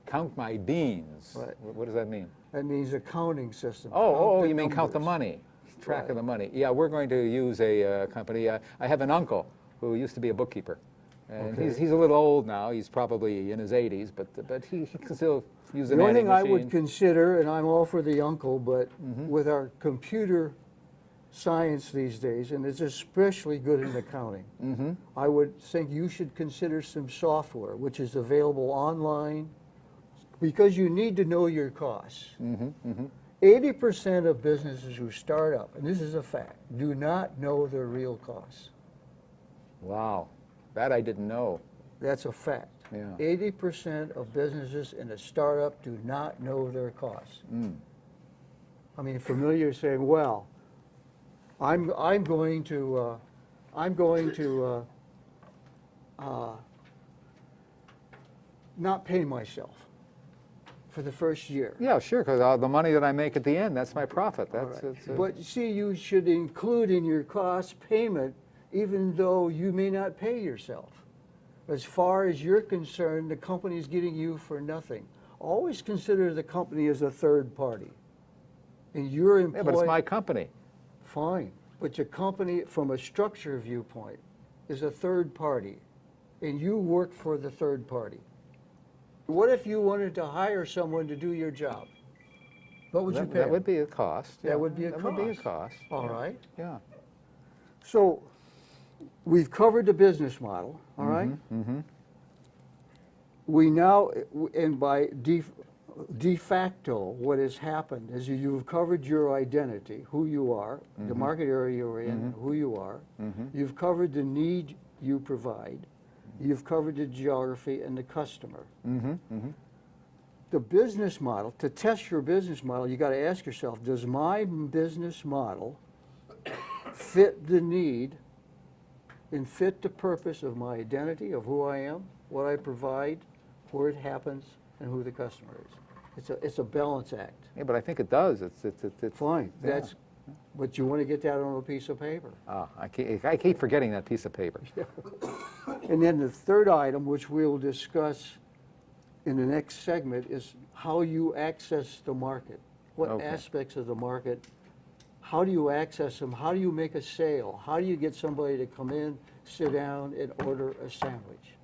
Count my beans. Right. What does that mean? That means accounting system. Oh, the you mean count the numbers. money, track Right. of the money. Yeah, we're going to use a company. I have an uncle who used to be a bookkeeper. And Okay. he's a little old now. He's probably in his 80s, but he can still use an The only adding thing I machine. would consider, and I'm all for the uncle, but Mm-hmm. with our computer science these days, and it's especially good in accounting, Mm-hmm. I would think you should consider some software, which is available online, because you need to know your costs. 80% of businesses who start up, and this is a fact, do not know their real costs. Wow, that I didn't know. That's a fact. Yeah. 80% of businesses in a startup do not know their costs. I mean, familiar saying, well, I'm going to not pay myself for the first year. Yeah, sure, because the money that I make at the end, that's my profit. All That's right. it's, But you see, you should include in your cost payment, even though you may not pay yourself. As far as you're concerned, the company is getting you for nothing. Always consider the company as a third party. And your employee. yeah, but it's my company. Fine, but your company, from a structure viewpoint, is a third party. and you work for the third party. What if you wanted to hire someone to do your job? What would you pay? That would be a cost. That yeah. would be a That would be a cost. cost. All yeah. right. Yeah. So we've covered the business model, all right? We now, and by de facto, what has happened is you've covered your identity, who you are, the market area you're in, who you are. You've covered the need you provide. You've covered the geography and the customer. The business model, to test your business model, you got to ask yourself, does my business model fit the need and fit the purpose of my identity, of who I am, what I provide, where it happens, and who the customer is? It's a balance act. Yeah, but I think it does. It's Fine, yeah. that's, but you want to get that on a piece of paper. I keep forgetting that piece of paper. And then the third item, which we'll discuss in the next segment, is how you access the market. What Okay. aspects of the market, how do you access them? How do you make a sale? How do you get somebody to come in, sit down, and order a sandwich?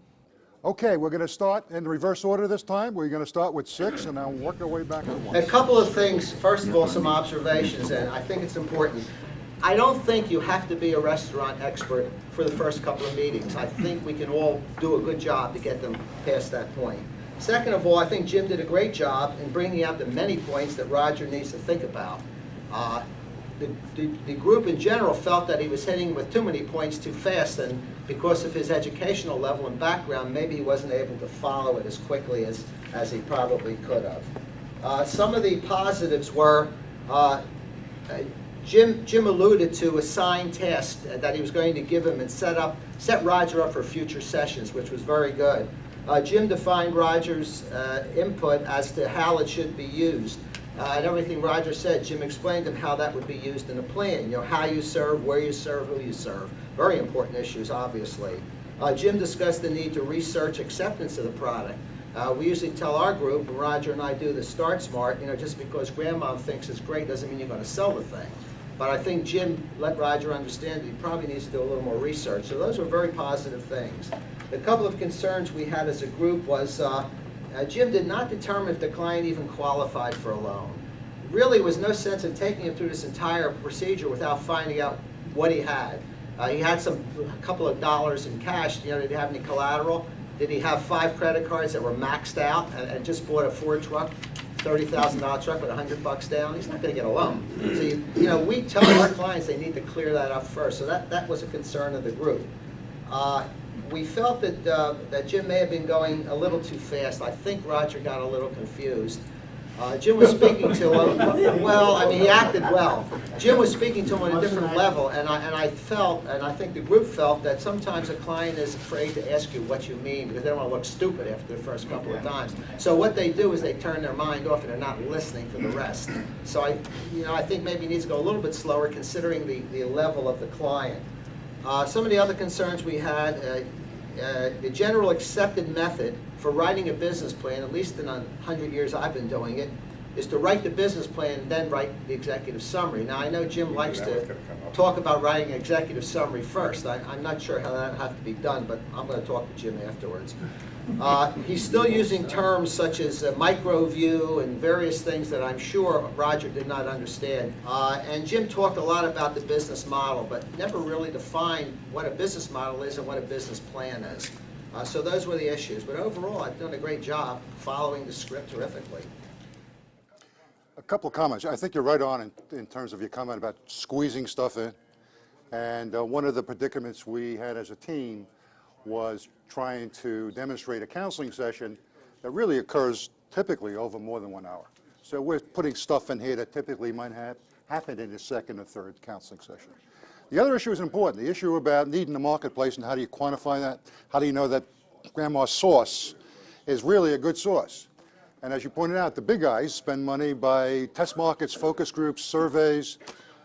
Okay, we're going to start in reverse order this time. We're going to start with 6 and then work our way back to 1. A couple of things. First of all, some observations, and I think it's important. I don't think you have to be a restaurant expert for the first couple of meetings. I think we can all do a good job to get them past that point. Second of all, I think Jim did a great job in bringing out the many points that Roger needs to think about. The group in general felt that he was hitting with too many points too fast, and because of his educational level and background, maybe he wasn't able to follow it as quickly as he probably could have. Some of the positives were Jim alluded to assigned tasks that he was going to give him and set Roger up for future sessions, which was very good. Jim defined Roger's input as to how it should be used. And everything Roger said, Jim explained to him how that would be used in a plan. You know, how you serve, where you serve, who you serve. Very important issues, obviously. Jim discussed the need to research acceptance of the product. We usually tell our group, and Roger and I do the Start Smart, you know, just because grandma thinks it's great doesn't mean you're going to sell the thing. But I think Jim let Roger understand that he probably needs to do a little more research. So those were very positive things. A couple of concerns we had as a group was Jim did not determine if the client even qualified for a loan. Really was no sense in taking him through this entire procedure without finding out what he had. He had a couple of dollars in cash. You know, did he have any collateral? Did he have 5 credit cards that were maxed out and just bought a Ford truck, $30,000 truck with $100 down? He's not going to get a loan. So you know, we tell our clients they need to clear that up first. So that was a concern of the group. We felt that Jim may have been going a little too fast. I think Roger got a little confused. Jim was speaking to him, well, I mean, he acted well. Jim was speaking to him on a different level, and I felt, and I think the group felt, that sometimes a client is afraid to ask you what you mean because they don't want to look stupid after the first couple of times. So what they do is they turn their mind off and they're not listening for the rest. So I think maybe he needs to go a little bit slower considering the level of the client. Some of the other concerns we had, the general accepted method for writing a business plan, at least in the 100 years I've been doing it, is to write the business plan and then write the executive summary. Now, I know Jim likes to talk about writing an executive summary first. I'm not sure how that has to be done, but I'm going to talk to Jim afterwards. He's still using terms such as micro view and various things that I'm sure Roger did not understand. And Jim talked a lot about the business model, but never really defined what a business model is and what a business plan is. So those were the issues. But overall, I've done a great job following the script terrifically. A couple of comments. I think you're right on in terms of your comment about squeezing stuff in. And one of the predicaments we had as a team was trying to demonstrate a counseling session that really occurs typically over more than 1 hour. So we're putting stuff in here that typically might have happened in the second or third counseling session. The other issue is important, the issue about need in the marketplace and how do you quantify that? How do you know that grandma's sauce is really a good sauce? And as you pointed out, the big guys spend money by test markets, focus groups, surveys,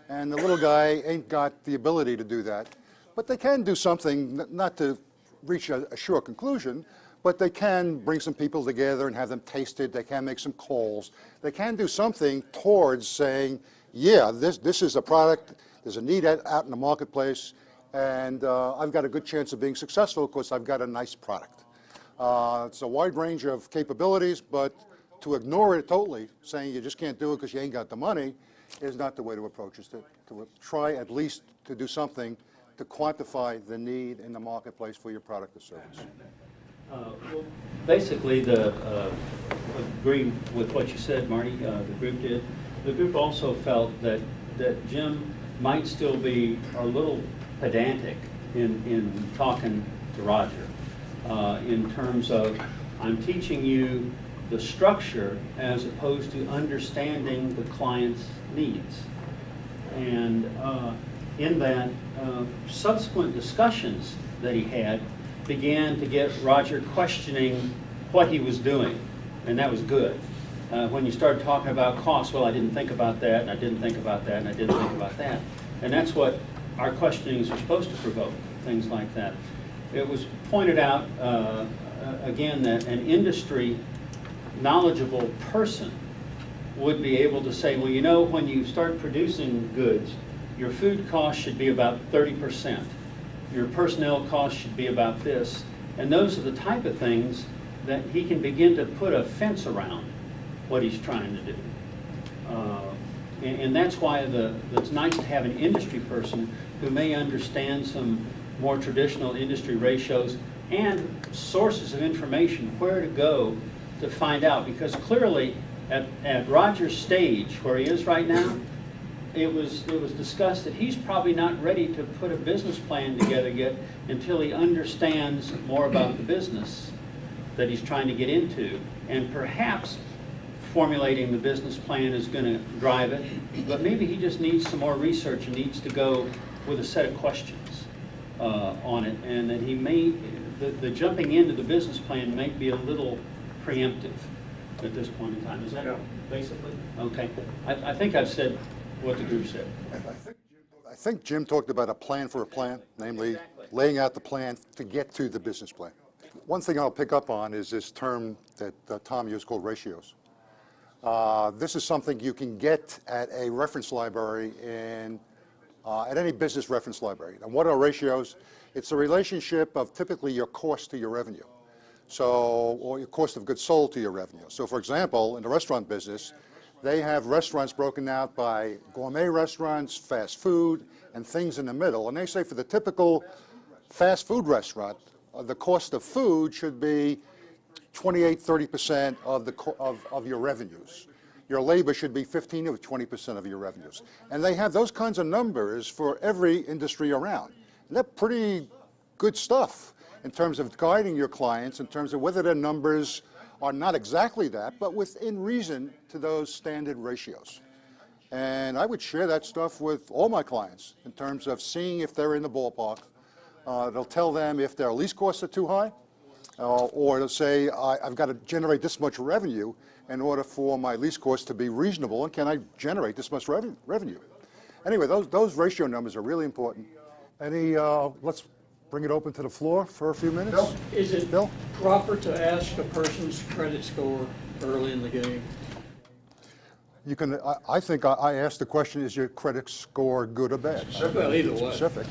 and the little guy ain't got the ability to do that. But they can do something, not to reach a sure conclusion, but they can bring some people together and have them taste it. They can make some calls. They can do something towards saying, yeah, this is a product, there's a need out in the marketplace, and I've got a good chance of being successful because I've got a nice product. It's a wide range of capabilities, but to ignore it totally, saying you just can't do it because you ain't got the money, is not the way to approach it. To try at least to do something to quantify the need in the marketplace for your product or service. Well, basically, agree with what you said, Marty, the group did. The group also felt that Jim might still be a little pedantic in talking to Roger in terms of, I'm teaching you the structure as opposed to understanding the client's needs. And in that, subsequent discussions that he had began to get Roger questioning what he was doing, and that was good. When you started talking about costs, well, I didn't think about that, and I didn't think about that, and I didn't think about that. And that's what our questionings are supposed to provoke, things like that. It was pointed out, again, that an industry knowledgeable person would be able to say, well, you know, when you start producing goods, your food cost should be about 30%. Your personnel cost should be about this. And those are the type of things that he can begin to put a fence around what he's trying to do. And that's why it's nice to have an industry person who may understand some more traditional industry ratios and sources of information, where to go to find out. Because clearly, at Roger's stage, where he is right now, it was discussed that he's probably not ready to put a business plan together yet until he understands more about the business that he's trying to get into. And perhaps formulating the business plan is going to drive it, but maybe he just needs some more research and needs to go with a set of questions on it, and that he may, the jumping into the business plan may be a little preemptive at this point in time. Is that basically? Okay. I think I've said what the group said. I think Jim talked about a plan for a plan, namely laying out the plan to get to the business plan. One thing I'll pick up on is this term that Tom used called ratios. This is something you can get at a reference library at any business reference library. And what are ratios? It's a relationship of typically your cost to your revenue. So, or your cost of goods sold to your revenue. So for example, in the restaurant business, they have restaurants broken out by gourmet restaurants, fast food, and things in the middle. And they say for the typical fast food restaurant, the cost of food should be 28-30% of your revenues. Your labor should be 15 or 20% of your revenues. And they have those kinds of numbers for every industry around. And they're pretty good stuff in terms of guiding your clients, in terms of whether their numbers are not exactly that, but within reason to those standard ratios. And I would share that stuff with all my clients in terms of seeing if they're in the ballpark. They'll tell them if their lease costs are too high, or they'll say, I've got to generate this much revenue in order for my lease costs to be reasonable, and can I generate this much revenue? Anyway, those ratio numbers are really important. Let's bring it open to the floor for a few minutes. Bill? Is it Bill? proper to ask a person's credit score early in the game? You can. I think I asked the question: is your credit score good or bad? Well, either way. Specific.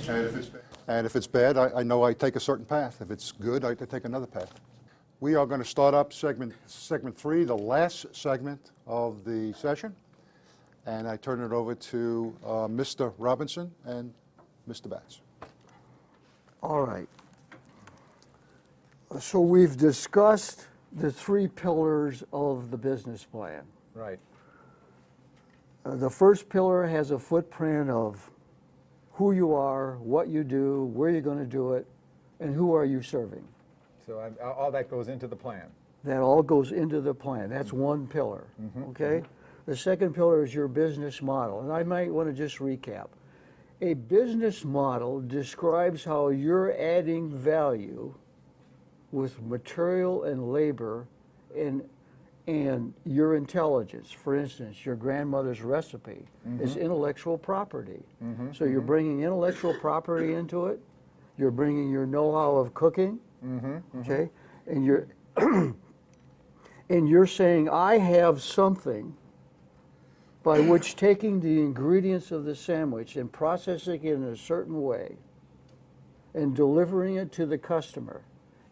And if it's bad, I know I take a certain path. If it's good, I take another path. We are going to start up segment 3, the last segment of the session, and I turn it over to Mr. Robinson and Mr. Batts. All right. So we've discussed the 3 pillars of the business plan. Right. The first pillar has a footprint of who you are, what you do, where you're going to do it, and who are you serving. So all that goes into the plan. That all goes into the plan. That's one pillar, okay? The second pillar is your business model, and I might want to just recap. A business model describes how you're adding value with material and labor and your intelligence. For instance, your grandmother's recipe is intellectual property. So you're bringing intellectual property into it. You're bringing your know-how of cooking, okay? And you're and you're saying, I have something by which taking the ingredients of the sandwich and processing it in a certain way and delivering it to the customer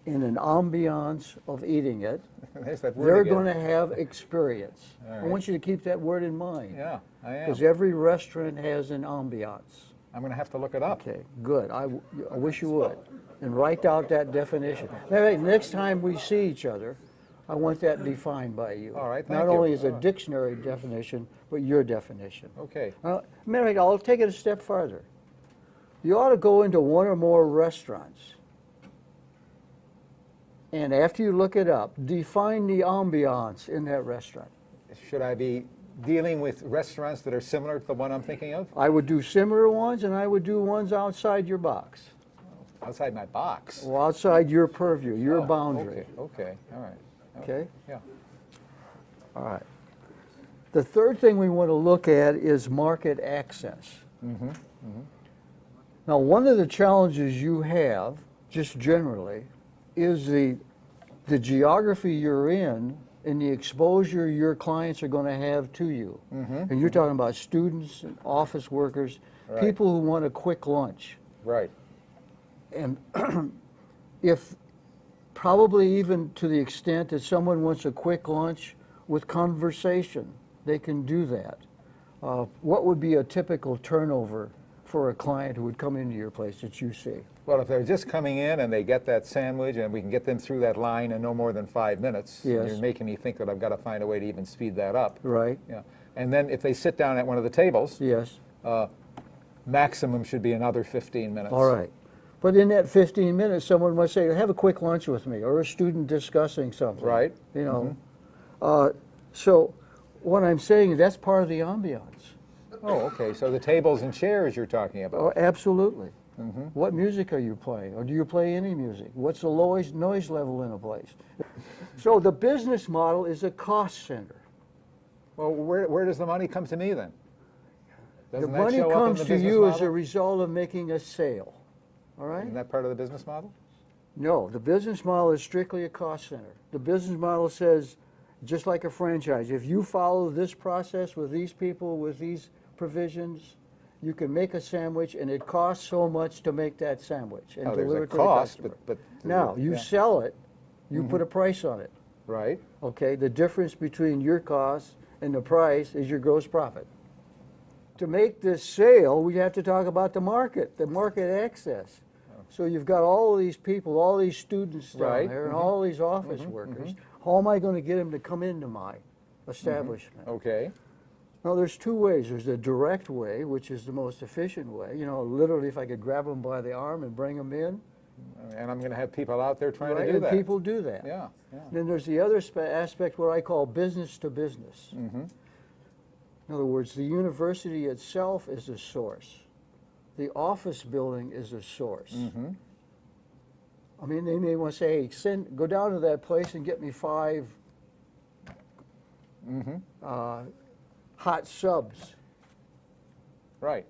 in an ambiance of eating it, There's that word they're again. going to have experience. All I right. want you to keep that word in mind. Yeah, I am. Because every restaurant has an ambiance. I'm going to have to look it up. Okay, good. I wish you would. And write out that definition. Maybe next time we see each other, I want that defined by you. All right, thank Not you. only as a All right. dictionary definition, but your definition. Okay. Mary, I'll take it a step farther. You ought to go into one or more restaurants. And after you look it up, define the ambiance in that restaurant. Should I be dealing with restaurants that are similar to the one I'm thinking of? I would do similar ones, and I would do ones outside your box, Outside my box. or outside your purview, your Oh, boundary. Okay, all right. Okay? Yeah. All right. The third thing we want to look at is market access. Now, one of the challenges you have, just generally, is the geography you're in and the exposure your clients are going to have to you. And you're talking about students and office workers, Right. people who want a quick lunch. Right. And if, probably even to the extent that someone wants a quick lunch with conversation, they can do that. What would be a typical turnover for a client who would come into your place that you see? Well, if they're just coming in and they get that sandwich and we can get them through that line in no more than 5 minutes, Yes. you're making me think that I've got to find a way to even speed that up. Right? Yeah. And then if they sit down at one of the tables, Yes. maximum should be another 15 minutes. All right. But in that 15 minutes, someone might say, have a quick lunch with me, or a student discussing something. Right. You know. So what I'm saying is that's part of the ambiance. Oh, okay. So the tables and chairs you're talking about. Oh, absolutely. What music are you playing? Or do you play any music? What's the lowest noise level in a place? So the business model is a cost center. Well, where does the money come to me then? The Doesn't that money show up in comes the to business you as a model? result of making a sale. All right? Isn't that part of the business model? No, the business model is strictly a cost center. The business model says, just like a franchise, if you follow this process with these people, with these provisions, you can make a sandwich and it costs so much to make that sandwich and Oh, there's deliver a it to cost, the customer. but Now, you yeah. sell it, you put a price on it. Right. Okay, the difference between your cost and the price is your gross profit. To make this sale, we have to talk about the market access. So you've got all of these people, all these students down Right. there, and all these office workers. How am I going to get them to come into my establishment? Okay. Well, there's two ways. There's the direct way, which is the most efficient way. You know, literally, if I could grab them by the arm and bring them in, And I'm going to have people out there trying right? to do And that. people do that. Yeah, yeah. Then there's the other aspect, what I call business to business. In other words, the university itself is a source. The office building is a source. I mean, they may want to say, hey, go down to that place and get me 5 hot subs. Right.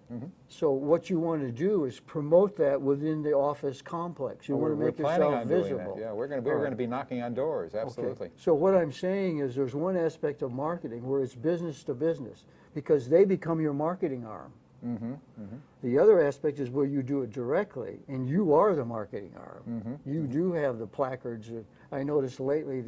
So what you want to do is promote that within the office complex. You want to We're make planning yourself on doing visible. that. Yeah, we're All going right. to be knocking on doors. Absolutely. Okay. So what I'm saying is there's one aspect of marketing where it's business to business because they become your marketing arm. The other aspect is where you do it directly and you are the marketing arm. You do have the placards. I noticed lately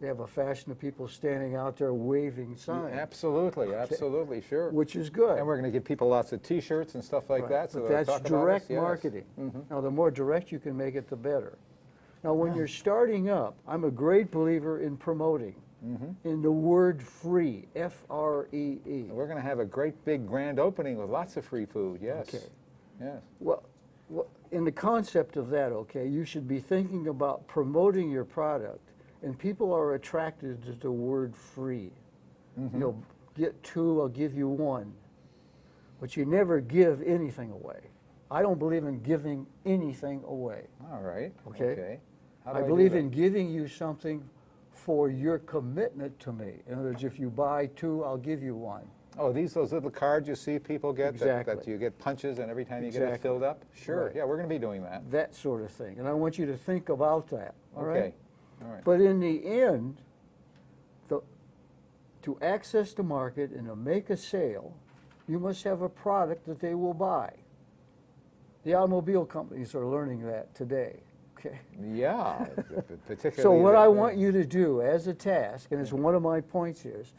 they have a fashion of people standing out there waving signs, Absolutely, absolutely, sure. which is good. And we're going to give people lots of T-shirts and stuff like Right. that. So But they'll that's talk about us, direct yes. marketing. Now, the more direct you can make it, the better. Now, when you're starting up, I'm a great believer in promoting, in the word free, F-R-E-E. We're going to have a great big grand opening with lots of free food, yes. Okay. Yes. Well, in the concept of that, okay, you should be thinking about promoting your product, and people are attracted to the word free. You know, get 2, I'll give you 1. But you never give anything away. I don't believe in giving anything away. All right. Okay. How do I do believe that? in giving you something for your commitment to me. In other words, if you buy 2, I'll give you 1. Oh, those little cards you see people get that Exactly. you get punches and every time you get it Exactly. filled up? Sure. Right. Yeah, we're going to be doing that. That sort of thing. And I want you to think about that. All right? Okay. All right. But in the end, to access the market and to make a sale, you must have a product that they will buy. The automobile companies are learning that today, okay? Yeah, particularly. So what the- I want you to do as a task, and it's one of my points here, is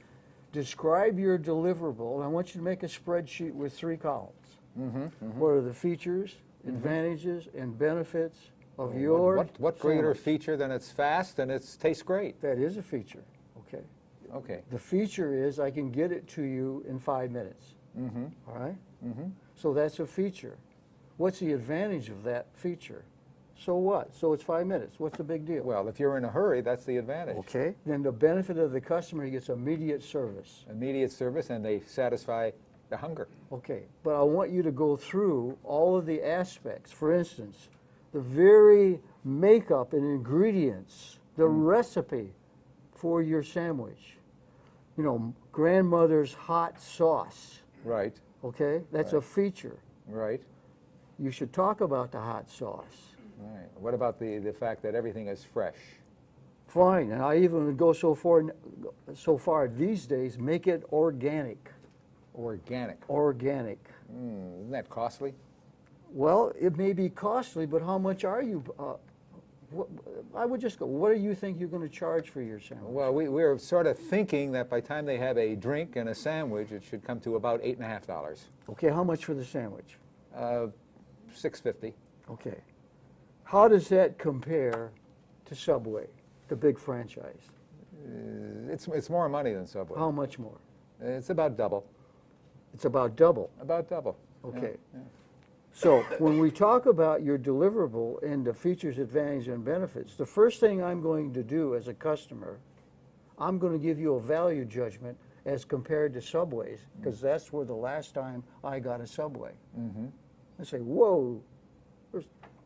describe your deliverable, and I want you to make a spreadsheet with 3 columns. What are the features, advantages, and benefits of your What greater sandwich? feature than it's fast and it tastes great? That is a feature, okay? Okay. The feature is I can get it to you in 5 minutes. All right? So that's a feature. What's the advantage of that feature? So what? So it's 5 minutes. What's the big deal? Well, if you're in a hurry, that's the advantage. Okay. Then the benefit of the customer, he gets immediate service. Immediate service, and they satisfy the hunger. Okay. But I want you to go through all of the aspects. For instance, the very makeup and ingredients, the recipe for your sandwich. You know, grandmother's hot sauce. Right, Okay? That's a feature. right, You should talk about the hot sauce. right. What about the fact that everything is fresh? Fine, and I even would go so far these days, make it organic. Organic. Organic. Isn't that costly? Well, it may be costly, but how much are you? I would just go. What do you think you're going to charge for your sandwich? Well, we're sort of thinking that by the time they have a drink and a sandwich, it should come to about $8.50. Okay, how much for the sandwich? $6.50. Okay, how does that compare to Subway, the big franchise? It's more money than Subway. How much more? It's about double. It's about double. About double. Okay. So when we talk about your deliverable and the features, advantages, and benefits, the first thing I'm going to do as a customer, I'm going to give you a value judgment as compared to Subways, because that's where the last time I got a Subway. I say, whoa,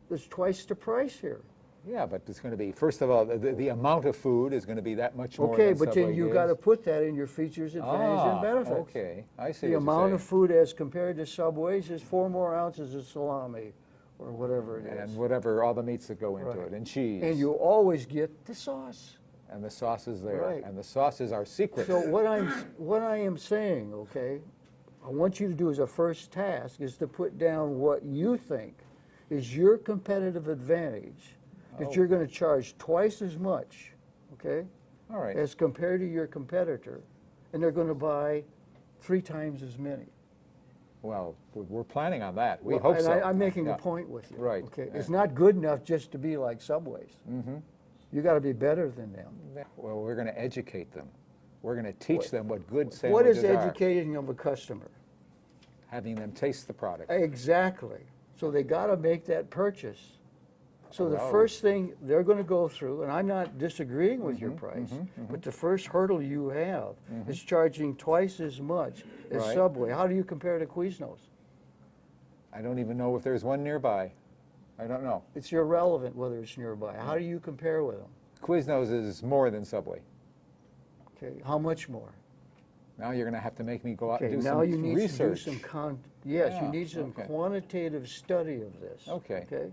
there's twice the price here. Yeah, but it's going to be, first of all, the amount of food is going to be that much more Okay, than but Subway then you gives. got to put that in your features, advantages, and benefits. Okay, I see The what amount you're of saying. food as compared to Subways is 4 more ounces of salami, or whatever it is. And whatever, all the meats that go into Right. it, and cheese. And you always get the sauce. And the sauce is there. Right. And the sauce is our secret. So what I am saying, okay, I want you to do as a first task is to put down what you think is your competitive advantage that you're going to charge twice as much, okay, All right. as compared to your competitor, and they're going to buy 3 times as many. Well, we're planning on that. We Well, hope and so. I'm making Yeah. a point with you. Right, Okay, yeah. it's not good enough just to be like Subways. You got to be better than them. Well, we're going to educate them. We're going to teach them what good What sandwiches is are. educating of a customer? Having them taste the product. Exactly. So they got to make that purchase. So the Wow. first thing they're going to go through, and I'm not disagreeing with Mm-hmm, your price, but the first hurdle you have is charging twice as much as Right. Subway. How do you compare to Quiznos? I don't even know if there's one nearby. I don't know. It's irrelevant whether it's nearby. How do you compare with them? Quiznos is more than Subway. Okay, how much more? Now you're going to have to make me go out Okay, and do now some you need research. to do some yes, you Yeah, need some okay. quantitative study of this. Okay. Okay?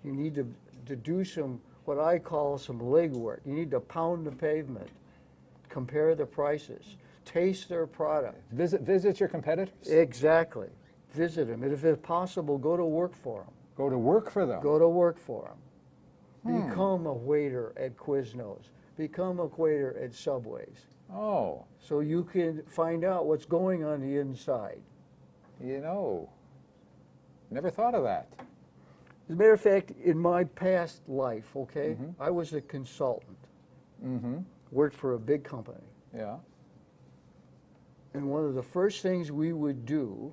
You need to do some, what I call some legwork. You need to pound the pavement, compare the prices, taste their product. Visit your competitors. Exactly. Visit them. And if it's possible, go to work for them. Go to work for them. Go to work for them. Become a waiter at Quiznos. Become a waiter at Subways. Oh, So you can find out what's going on the inside. you know, never thought of that. As a matter of fact, in my past life, okay, I was a consultant. Worked for a big company. Yeah. And one of the first things we would do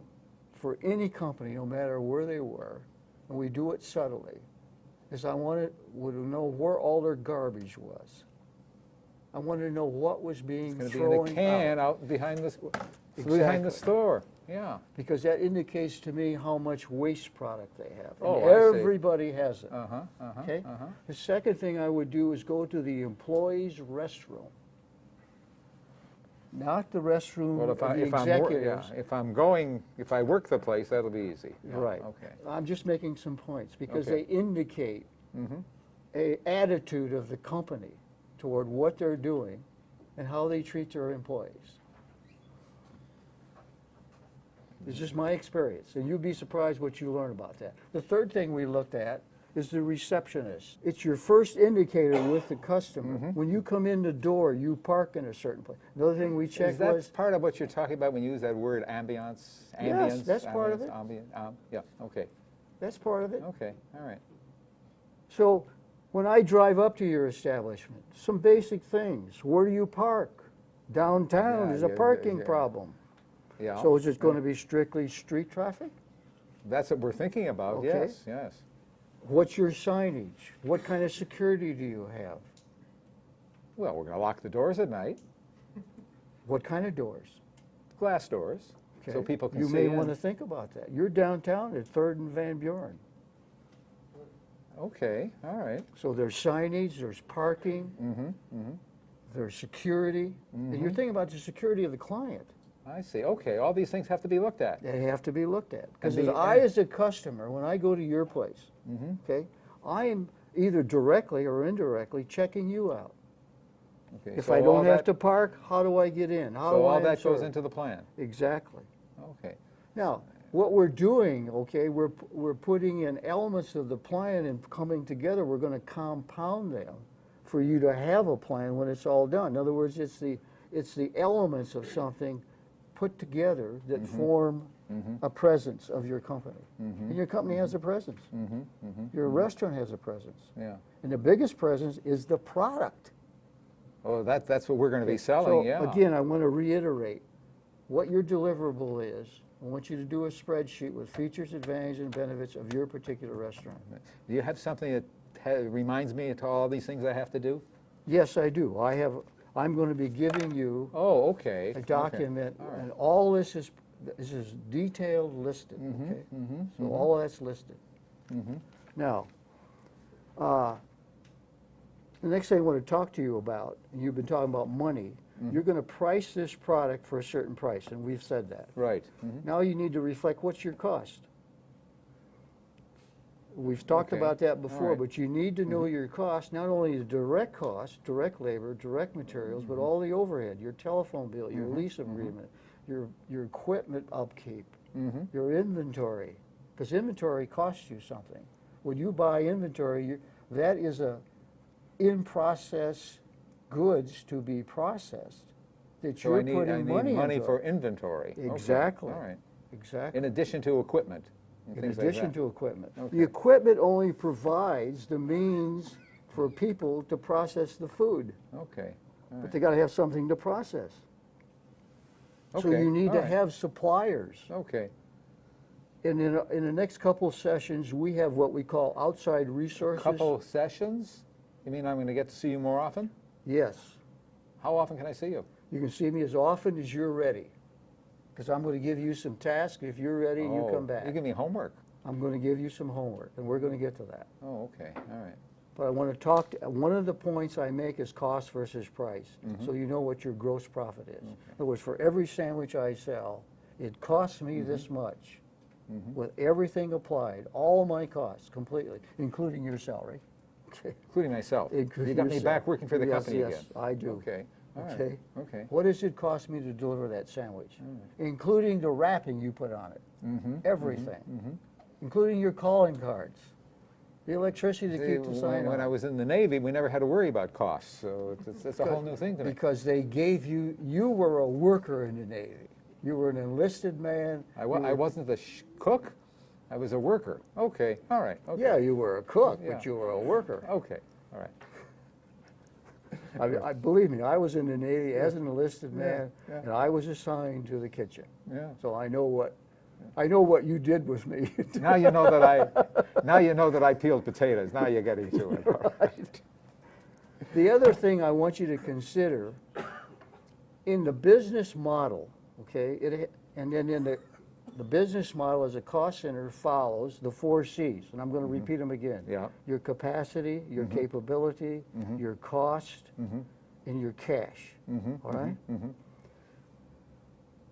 for any company, no matter where they were, and we do it subtly, is I would know where all their garbage was. I wanted to know what was being It's going to thrown be in a can out. out behind the Exactly. store. Yeah. Because that indicates to me how much waste product they have. Oh, And I see. everybody has it. Uh-huh. Okay? The second thing I would do is go to the employees' restroom. Not the restroom Well, of the executives. if I work the place, that'll be easy. Yeah, Right. Okay. I'm just making some points because Okay. they indicate a attitude of the company toward what they're doing and how they treat their employees. It's just my experience, and you'd be surprised what you learn about that. The third thing we looked at is the receptionist. It's your first indicator with the customer. When you come in the door, you park in a certain place. Another thing we checked Is that was, part of what you're talking about when you use that word ambiance? Yes, that's part of ambience, yeah, okay, that's part of it. okay, all right. So when I drive up to your establishment, some basic things. Where do you park? Downtown Yeah, is a yeah, parking yeah. problem. Yeah. So is it going to be strictly street traffic? That's what we're thinking about, Okay. yes, yes. What's your signage? What kind of security do you have? Well, we're going to lock the doors at night, What kind of doors? glass doors, so Okay. people can You see may in. want to think about that. You're downtown at 3rd and Van Buren. Okay, all right. So there's signage, there's parking, there's security. And you're thinking about the security of the client. I see, okay, all these things have to be looked at. They have to be looked at. Because And as the- I, as a customer, when I go to your place, okay, I am either directly or indirectly checking you out. Okay, If so I all don't have that- to park, how do I get in? How do So I all that goes insert? into the plan, Exactly. okay. Now, what we're doing, okay, we're putting in elements of the plan and coming together, we're gonna compound them for you to have a plan when it's all done. In other words, it's the elements of something put together that form a presence of your company. And your company has a presence. Your restaurant has a presence. Yeah. And the biggest presence is the product. Oh, that's what we're going to be selling, So, yeah. again, I want to reiterate what your deliverable is. I want you to do a spreadsheet with features, advantages, and benefits of your particular restaurant. Do you have something that reminds me of all these things I have to do? Yes, I do. I'm going to be giving you Oh, okay. a document, All right. and all this is detailed listed, okay? So all of that's listed. Now, the next thing I want to talk to you about, and you've been talking about money, you're going to price this product for a certain price, and we've said that. Right. Now you need to reflect what's your cost. We've talked Okay. about that All before, right. but you need to know your cost, not only the direct cost, direct labor, direct materials, but all the overhead, your telephone bill, your lease agreement, your equipment upkeep, your inventory, because inventory costs you something. When you buy inventory, that is a in-process goods to be processed that So you're I need putting money money into. for inventory. Okay, Exactly. All right. Exactly. In addition to equipment and In things like addition that. to equipment. Okay. The equipment only provides the means for people to process the food, Okay. All but right. they gotta have something to process. So Okay, you need all to right. have suppliers. Okay. And in the next couple of sessions, we have what we call outside resources. Couple sessions? You mean I'm going to get to see you more often? Yes. How often can I see you? You can see me as often as you're ready. Because I'm gonna give you some tasks. If you're ready, you Oh, come back. You give me homework. I'm gonna give you some homework, and we're gonna get to that. Oh, okay. All right. But I want to talk, one of the points I make is cost versus price, so you know what your gross profit is. In other words, for every sandwich I sell, it costs me this much, with everything applied, all my costs completely, including your salary. Okay. Including myself. You Including got me back yourself. working for the Yes, company again. yes, I do. Okay. All right. Okay? Okay. What does it cost me to deliver that sandwich? Including the wrapping you put on it, everything, including your calling cards, the electricity to See, keep the sign on. when I was in the Navy, we never had to worry about costs, so it's a whole new thing to me. Because they gave you, you were a worker in the Navy. You were an enlisted man. I wasn't the cook, I was a worker. Okay, all right, okay. Yeah, you were a cook, Yeah. but you were a worker. Okay, all right. Believe me, I was in the Navy as an enlisted man, yeah. and I was assigned to the kitchen. Yeah. So I know what you did with me. Now you know that I peeled potatoes. Now you're getting to it. All right. The other thing I want you to consider, in the business model, okay, and then in the business model as a cost center follows the 4 C's, and I'm going to repeat them again. Yeah. Your capacity, your capability, your cost, and your cash. All right?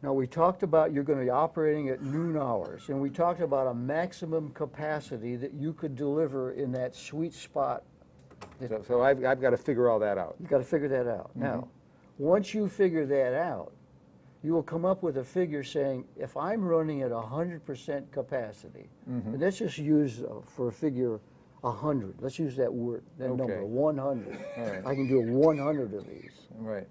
Now, we talked about you're going to be operating at noon hours, and we talked about a maximum capacity that you could deliver in that sweet spot. So I've got to figure all that out. You've got to figure that out. Now, once you figure that out, you will come up with a figure saying, if I'm running at 100% capacity, and let's just use for a figure 100. Let's use that word, that number, Okay. 100. All right. I can do 100 of these. Right.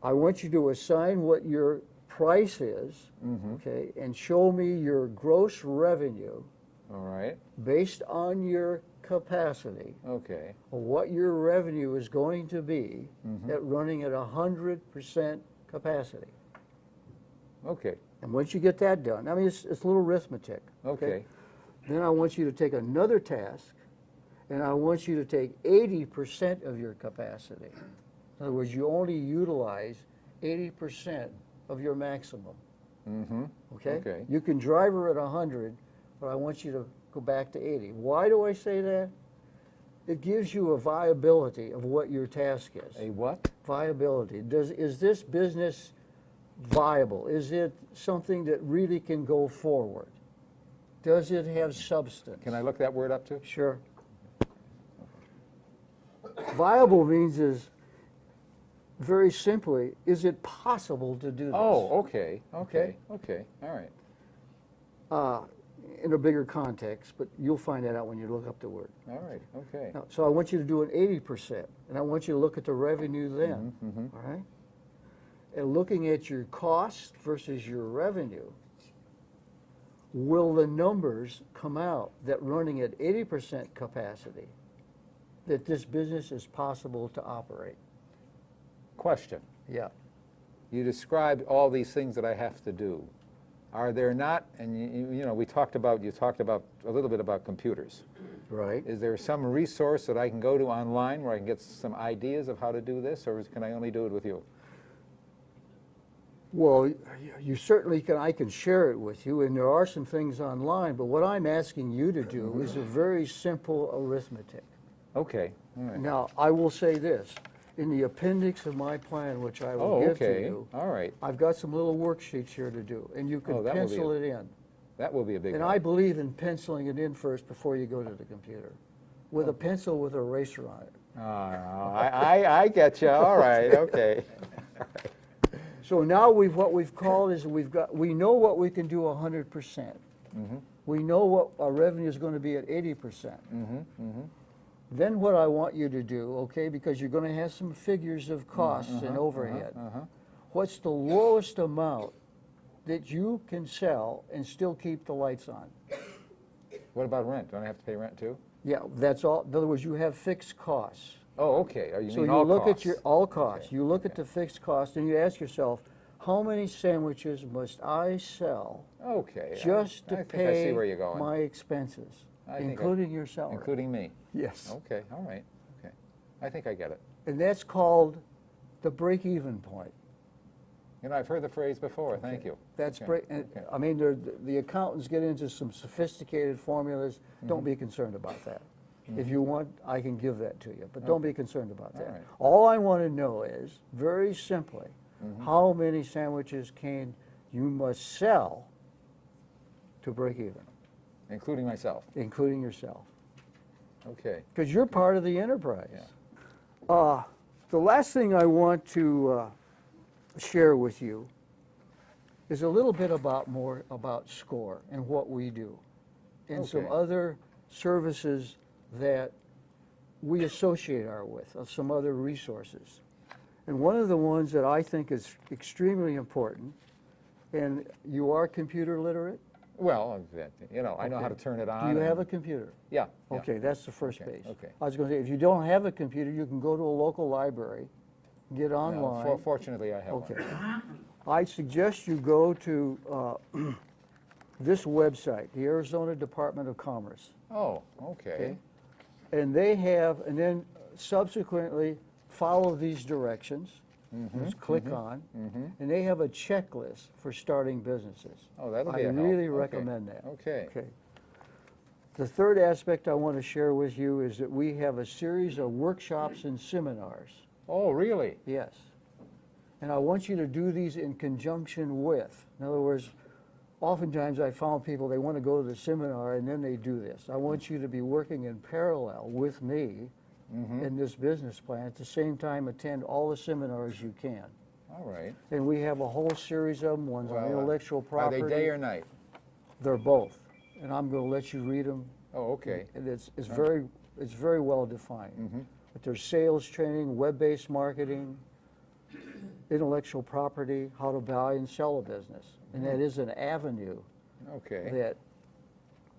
I want you to assign what your price is, okay, and show me your gross revenue All right. based on your capacity, Okay. what your revenue is going to be at running at 100% capacity. Okay. And once you get that done, I mean, it's a little arithmetic. Okay. Then I want you to take another task, and I want you to take 80% of your capacity. In other words, you only utilize 80% of your maximum. Okay? Okay. You can drive her at 100, but I want you to go back to 80. Why do I say that? It gives you a viability of what your task is. A what? Viability. Is this business viable? Is it something that really can go forward? Does it have substance? Can I look that word up too? Sure. Viable means is, very simply, is it possible to do this? Oh, okay. Okay. Okay. All right. In a bigger context, but you'll find that out when you look up the word. All right. Okay. Now, so I want you to do an 80%, and I want you to look at the revenue then, all right? And looking at your cost versus your revenue, will the numbers come out that running at 80% capacity, that this business is possible to operate? Question. Yeah. You described all these things that I have to do. Are there not, and you know, you talked about a little bit about computers. Right. Is there some resource that I can go to online where I can get some ideas of how to do this, or can I only do it with you? Well, you certainly can, I can share it with you, and there are some things online, but what I'm asking you to do is a very simple arithmetic. Okay. All right. Now, I will say this, in the appendix of my plan, which I will Oh, give to okay. you, All right. I've got some little worksheets here to do, and you can Oh, that will be pencil it in. That will be a big And help. I believe in penciling it in first before you go to the computer, with a pencil with an eraser on it. I get you. All right. Okay. So now what we've called is we know what we can do 100%. We know what our revenue is going to be at 80%. Then what I want you to do, okay, because you're going to have some figures of costs and overhead. What's the lowest amount that you can sell and still keep the lights on? What about rent? Don't I have to pay rent too? Yeah, that's all. In other words, you have fixed costs. Oh, okay. You So mean you all look costs? at your all costs. Okay, You look at the fixed cost and you ask yourself, how many sandwiches must I sell Okay. just to I think I see pay where you're going. my expenses, I think including your salary? Including me. Yes. Okay. All right. Okay. I think I get it. And that's called the break-even point. You know, I've heard the phrase before. Thank you. That's Okay, break. I mean, the accountants get into some sophisticated formulas. Don't be concerned about that. If you want, I can give that to you, but don't be concerned about that. All right. All I want to know is, very simply, how many sandwiches you must sell to break even, Including myself. including yourself, Okay. because you're part of the enterprise. Yeah. The last thing I want to share with you is a little bit more about SCORE and what we do, and some Okay. other services that we associate with, some other resources. And one of the ones that I think is extremely important, and you are computer literate? Well, you know, I know how to Okay. turn it Do on. you have a and- computer? Yeah. yeah. Okay, that's the first Okay, base. okay. I was going to say, if you don't have a computer, you can go to a local library, get No, online. fortunately, I have Okay. one. I suggest you go to this website, the Arizona Department of Commerce. Oh, okay. And they have, and then subsequently follow these directions. Just click on, and they have a checklist for starting businesses. Oh, that'll be I a help. really Okay. recommend that. Okay. The third aspect I want to share with you is that we have a series of workshops and seminars. Oh, really? Yes. And I want you to do these in conjunction with. In other words, oftentimes I found people, they want to go to the seminar and then they do this. I want you to be working in parallel with me in this business plan. At the same time, attend all the seminars you can. All All right. And we have a whole series of them. One's on intellectual Are property. they day or night? They're both. And I'm going to let you read them. Oh, okay. And it's very well defined. But there's sales training, web-based marketing, intellectual property, how to buy and sell a business. And that is an avenue Okay. that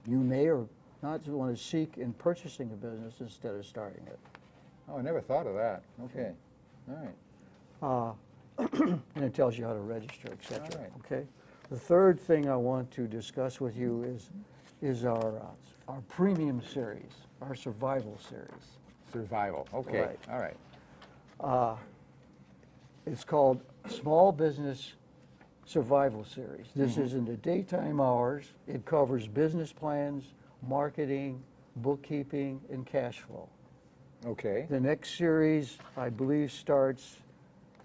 you may or not want to seek in purchasing a business instead of starting it. Oh, I never thought of that. Okay. All right. And it tells you how to register, et cetera. All right. Okay? The third thing I want to discuss with you is our premium series, our survival series. Survival. Okay. Right. All right. It's called Small Business Survival Series. This is in the daytime hours. It covers business plans, marketing, bookkeeping, and cash flow. Okay. The next series, I believe, starts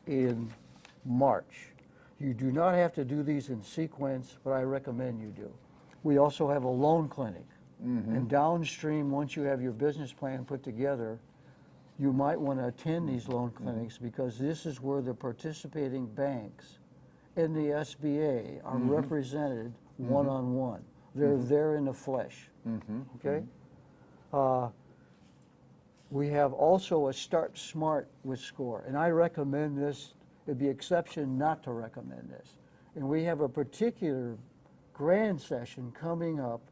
in March. You do not have to do these in sequence, but I recommend you do. We also have a loan clinic. And downstream, once you have your business plan put together, you might want to attend these loan clinics because this is where the participating banks and the SBA are represented one-on-one. They're there in the flesh. Okay? We have also a Start Smart with SCORE, and I recommend this. It'd be exception not to recommend this. And we have a particular grand session coming up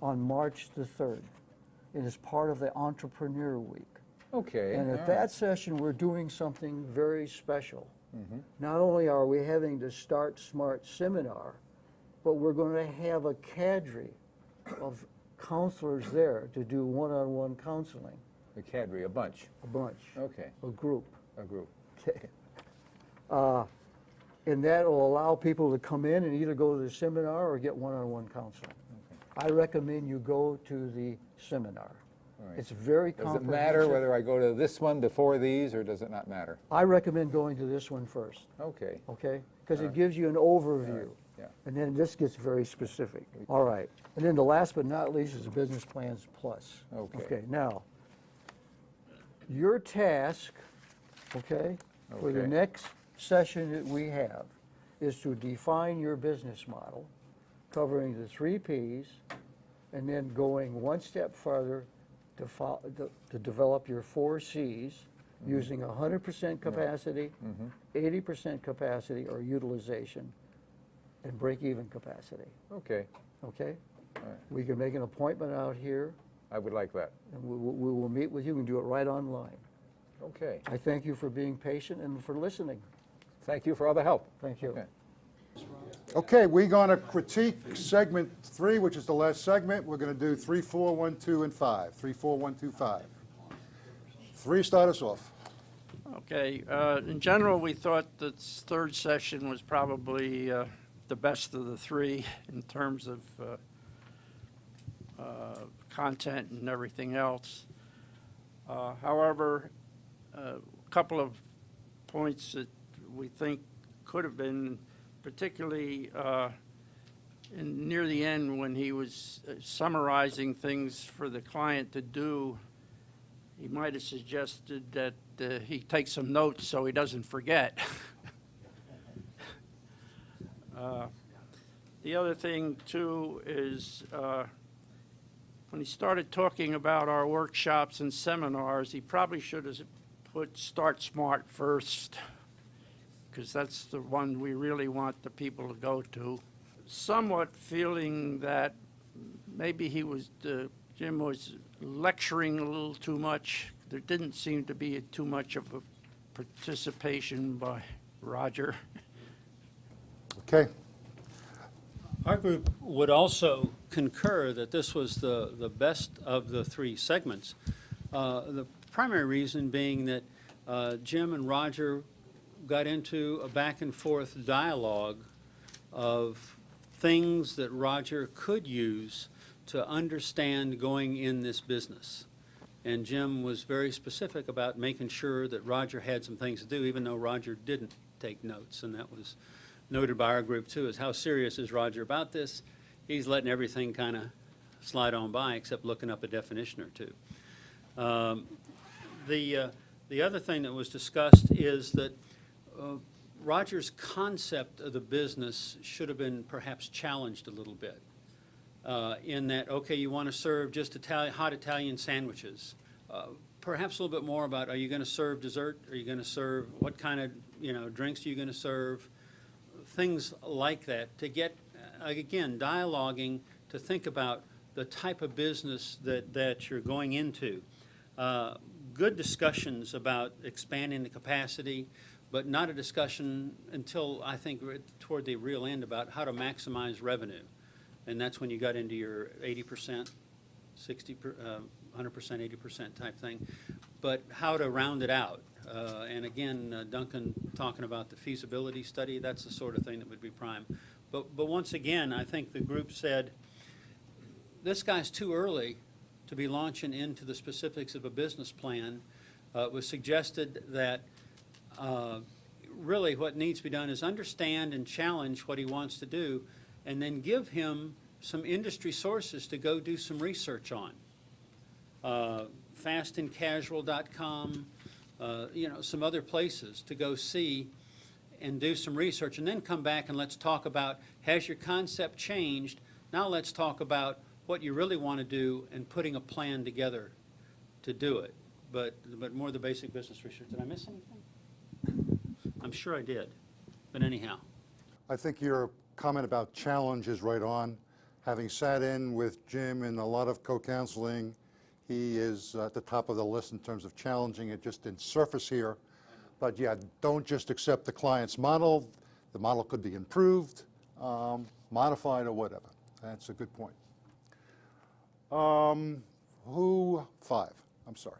on March the 3rd. It is part of the Entrepreneur Week. Okay. And all at right. that session, we're doing something very special. Not only are we having the Start Smart seminar, but we're going to have a cadre of counselors there to do one-on-one counseling, The cadre, a bunch. a bunch, Okay. a group. A group. Okay. And that will allow people to come in and either go to the seminar or get one-on-one counseling. I recommend you go to the seminar. All right. It's very Does it comprehensive. matter whether I go to this one before these, or does it not matter? I recommend going to this one first, Okay. okay? Because it gives you an overview. Yeah. And then this gets very specific. All right. And then the last but not least is Business Plans Plus. Okay. Okay, now, your task, okay, for the Okay. next session that we have is to define your business model, covering the 3 Ps, and then going one step further to develop your 4 Cs using 100% capacity, 80% capacity or utilization, and break-even capacity, Okay. okay? All right. We can make an appointment out here, I would like that. and we will meet with you and do it right online. Okay. I thank you for being patient and for listening. Thank you for all the help. Thank you. Okay. Okay, we're going to critique segment 3, which is the last segment. We're going to do 3, 4, 1, 2, and 5. 3, 4, 1, 2, 5. 3, start us off. Okay, in general, we thought that third session was probably the best of the 3 in terms of content and everything else. However, a couple of points that we think could have been, particularly near the end when he was summarizing things for the client to do, he might have suggested that he take some notes so he doesn't forget. The other thing, too, is when he started talking about our workshops and seminars, he probably should have put Start Smart first, because that's the one we really want the people to go to. Somewhat feeling that maybe Jim was lecturing a little too much. There didn't seem to be too much of a participation by Roger. Okay. Our group would also concur that this was the best of the 3 segments. The primary reason being that Jim and Roger got into a back and forth dialogue of things that Roger could use to understand going in this business. And Jim was very specific about making sure that Roger had some things to do, even though Roger didn't take notes. And that was noted by our group too, is how serious is Roger about this? He's letting everything kind of slide on by except looking up a definition or two. The other thing that was discussed is that Roger's concept of the business should have been perhaps challenged a little bit. In that, okay, you want to serve just hot Italian sandwiches. Perhaps a little bit more about, are you going to serve dessert? Are you going to serve, what kind of, drinks are you going to serve? Things like that, to get, again, dialoguing, to think about the type of business that you're going into. Good discussions about expanding the capacity, but not a discussion until, I think, toward the real end about how to maximize revenue. And that's when you got into your 80%, 100%, 80% type thing. But how to round it out. And again, Duncan talking about the feasibility study, that's the sort of thing that would be prime. But once again, I think the group said, this guy's too early to be launching into the specifics of a business plan. It was suggested that really what needs to be done is understand and challenge what he wants to do, and then give him some industry sources to go do some research on. Fastandcasual.com, some other places to go see and do some research, and then come back and let's talk about, has your concept changed? Now let's talk about what you really want to do and putting a plan together to do it. But more the basic business research. Did I miss anything? I'm sure I did, but anyhow. I think your comment about challenge is right on. Having sat in with Jim in a lot of co-counseling, he is at the top of the list in terms of challenging it. Just in surface here. But yeah, don't just accept the client's model. The model could be improved, modified, or whatever. That's a good point. Five? I'm sorry.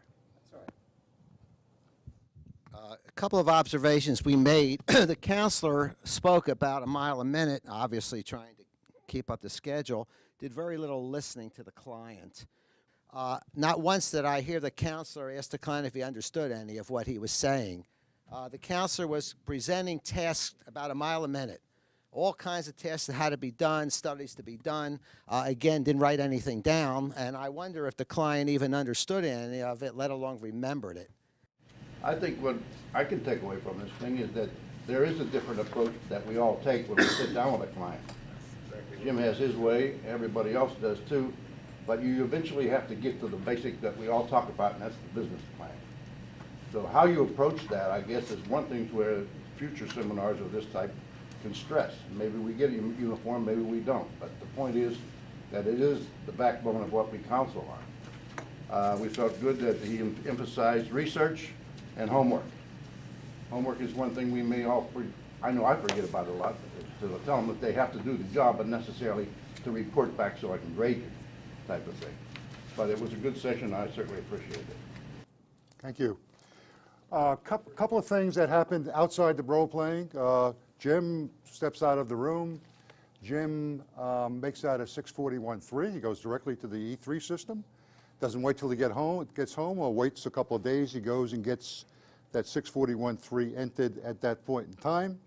A couple of observations we made. The counselor spoke about a mile a minute, obviously trying to keep up the schedule, did very little listening to the client. Not once did I hear the counselor ask the client if he understood any of what he was saying. The counselor was presenting tasks about a mile a minute. All kinds of tasks that had to be done, studies to be done. Again, didn't write anything down, and I wonder if the client even understood any of it, let alone remembered it. I think what I can take away from this thing is that there is a different approach that we all take when we sit down with a client. Jim has his way, everybody else does too, but you eventually have to get to the basic that we all talk about, and that's the business plan. So how you approach that, I guess, is one thing where future seminars of this type can stress. Maybe we get a uniform, maybe we don't, but the point is that it is the backbone of what we counsel on. We felt good that he emphasized research and homework. Homework is one thing we may all, I know I forget about it a lot, to tell them that they have to do the job, but necessarily to report back so I can grade you, type of thing. But it was a good session, I certainly appreciated it. Thank you. Couple of things that happened outside the role playing. Jim steps out of the room. Jim makes out a 641.3. He goes directly to the E3 system. Doesn't wait till he gets home, or waits a couple of days. He goes and gets that 641.3 entered at that point in time.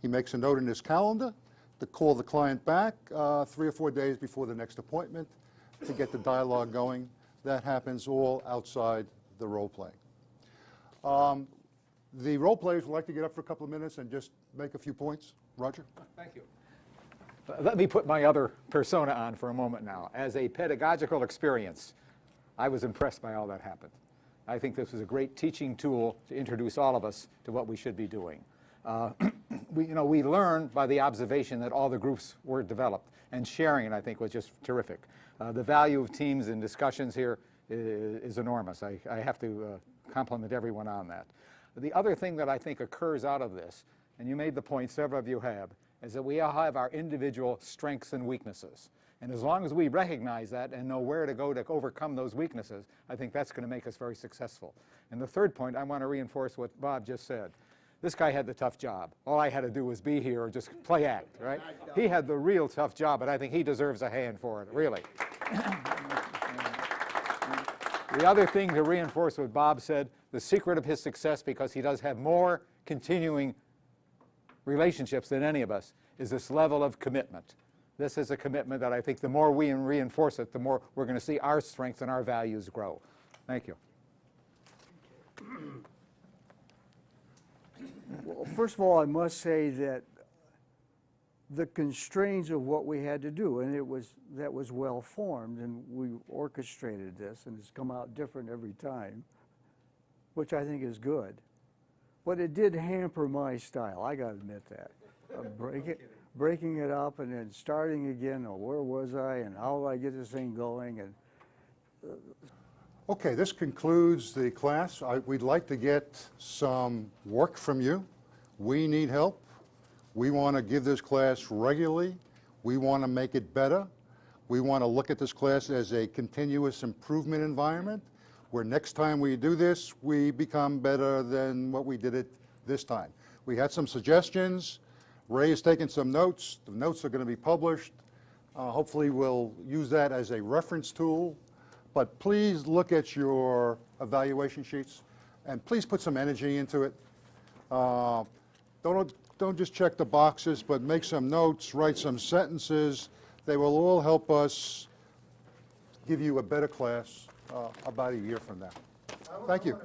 He makes a note in his calendar to call the client back 3 or 4 days before the next appointment to get the dialogue going. That happens all outside the role playing. The role players would like to get up for a couple of minutes and just make a few points. Roger? Thank you. Let me put my other persona on for a moment now. As a pedagogical experience, I was impressed by all that happened. I think this was a great teaching tool to introduce all of us to what we should be doing. We learned by the observation that all the groups were developed, and sharing it, I think, was just terrific. The value of teams and discussions here is enormous. I have to compliment everyone on that. The other thing that I think occurs out of this, and you made the point, several of you have, is that we all have our individual strengths and weaknesses. And as long as we recognize that and know where to go to overcome those weaknesses, I think that's going to make us very successful. And the third point, I want to reinforce what Bob just said. This guy had the tough job. All I had to do was be here or just play act, right? He had the real tough job, and I think he deserves a hand for it, really. The other thing to reinforce what Bob said, the secret of his success, because he does have more continuing relationships than any of us, is this level of commitment. This is a commitment that I think the more we reinforce it, the more we're going to see our strengths and our values grow. Thank you. first of all, I must say that the constraints of what we had to do, and that was well formed, and we orchestrated this, and it's come out different every time, which I think is good. But it did hamper my style. I got to admit that. Breaking it up and then starting again. Or where was I? And how do I get this thing going? And Okay, this concludes the class. We'd like to get some work from you. We need help. We want to give this class regularly. We want to make it better. We want to look at this class as a continuous improvement environment, where next time we do this, we become better than what we did it this time. We had some suggestions. Ray has taken some notes. The notes are going to be published. Hopefully we'll use that as a reference tool. But please look at your evaluation sheets and please put some energy into it. Don't just check the boxes, but make some notes, write some sentences. They will all help us give you a better class about a year from now. Thank you.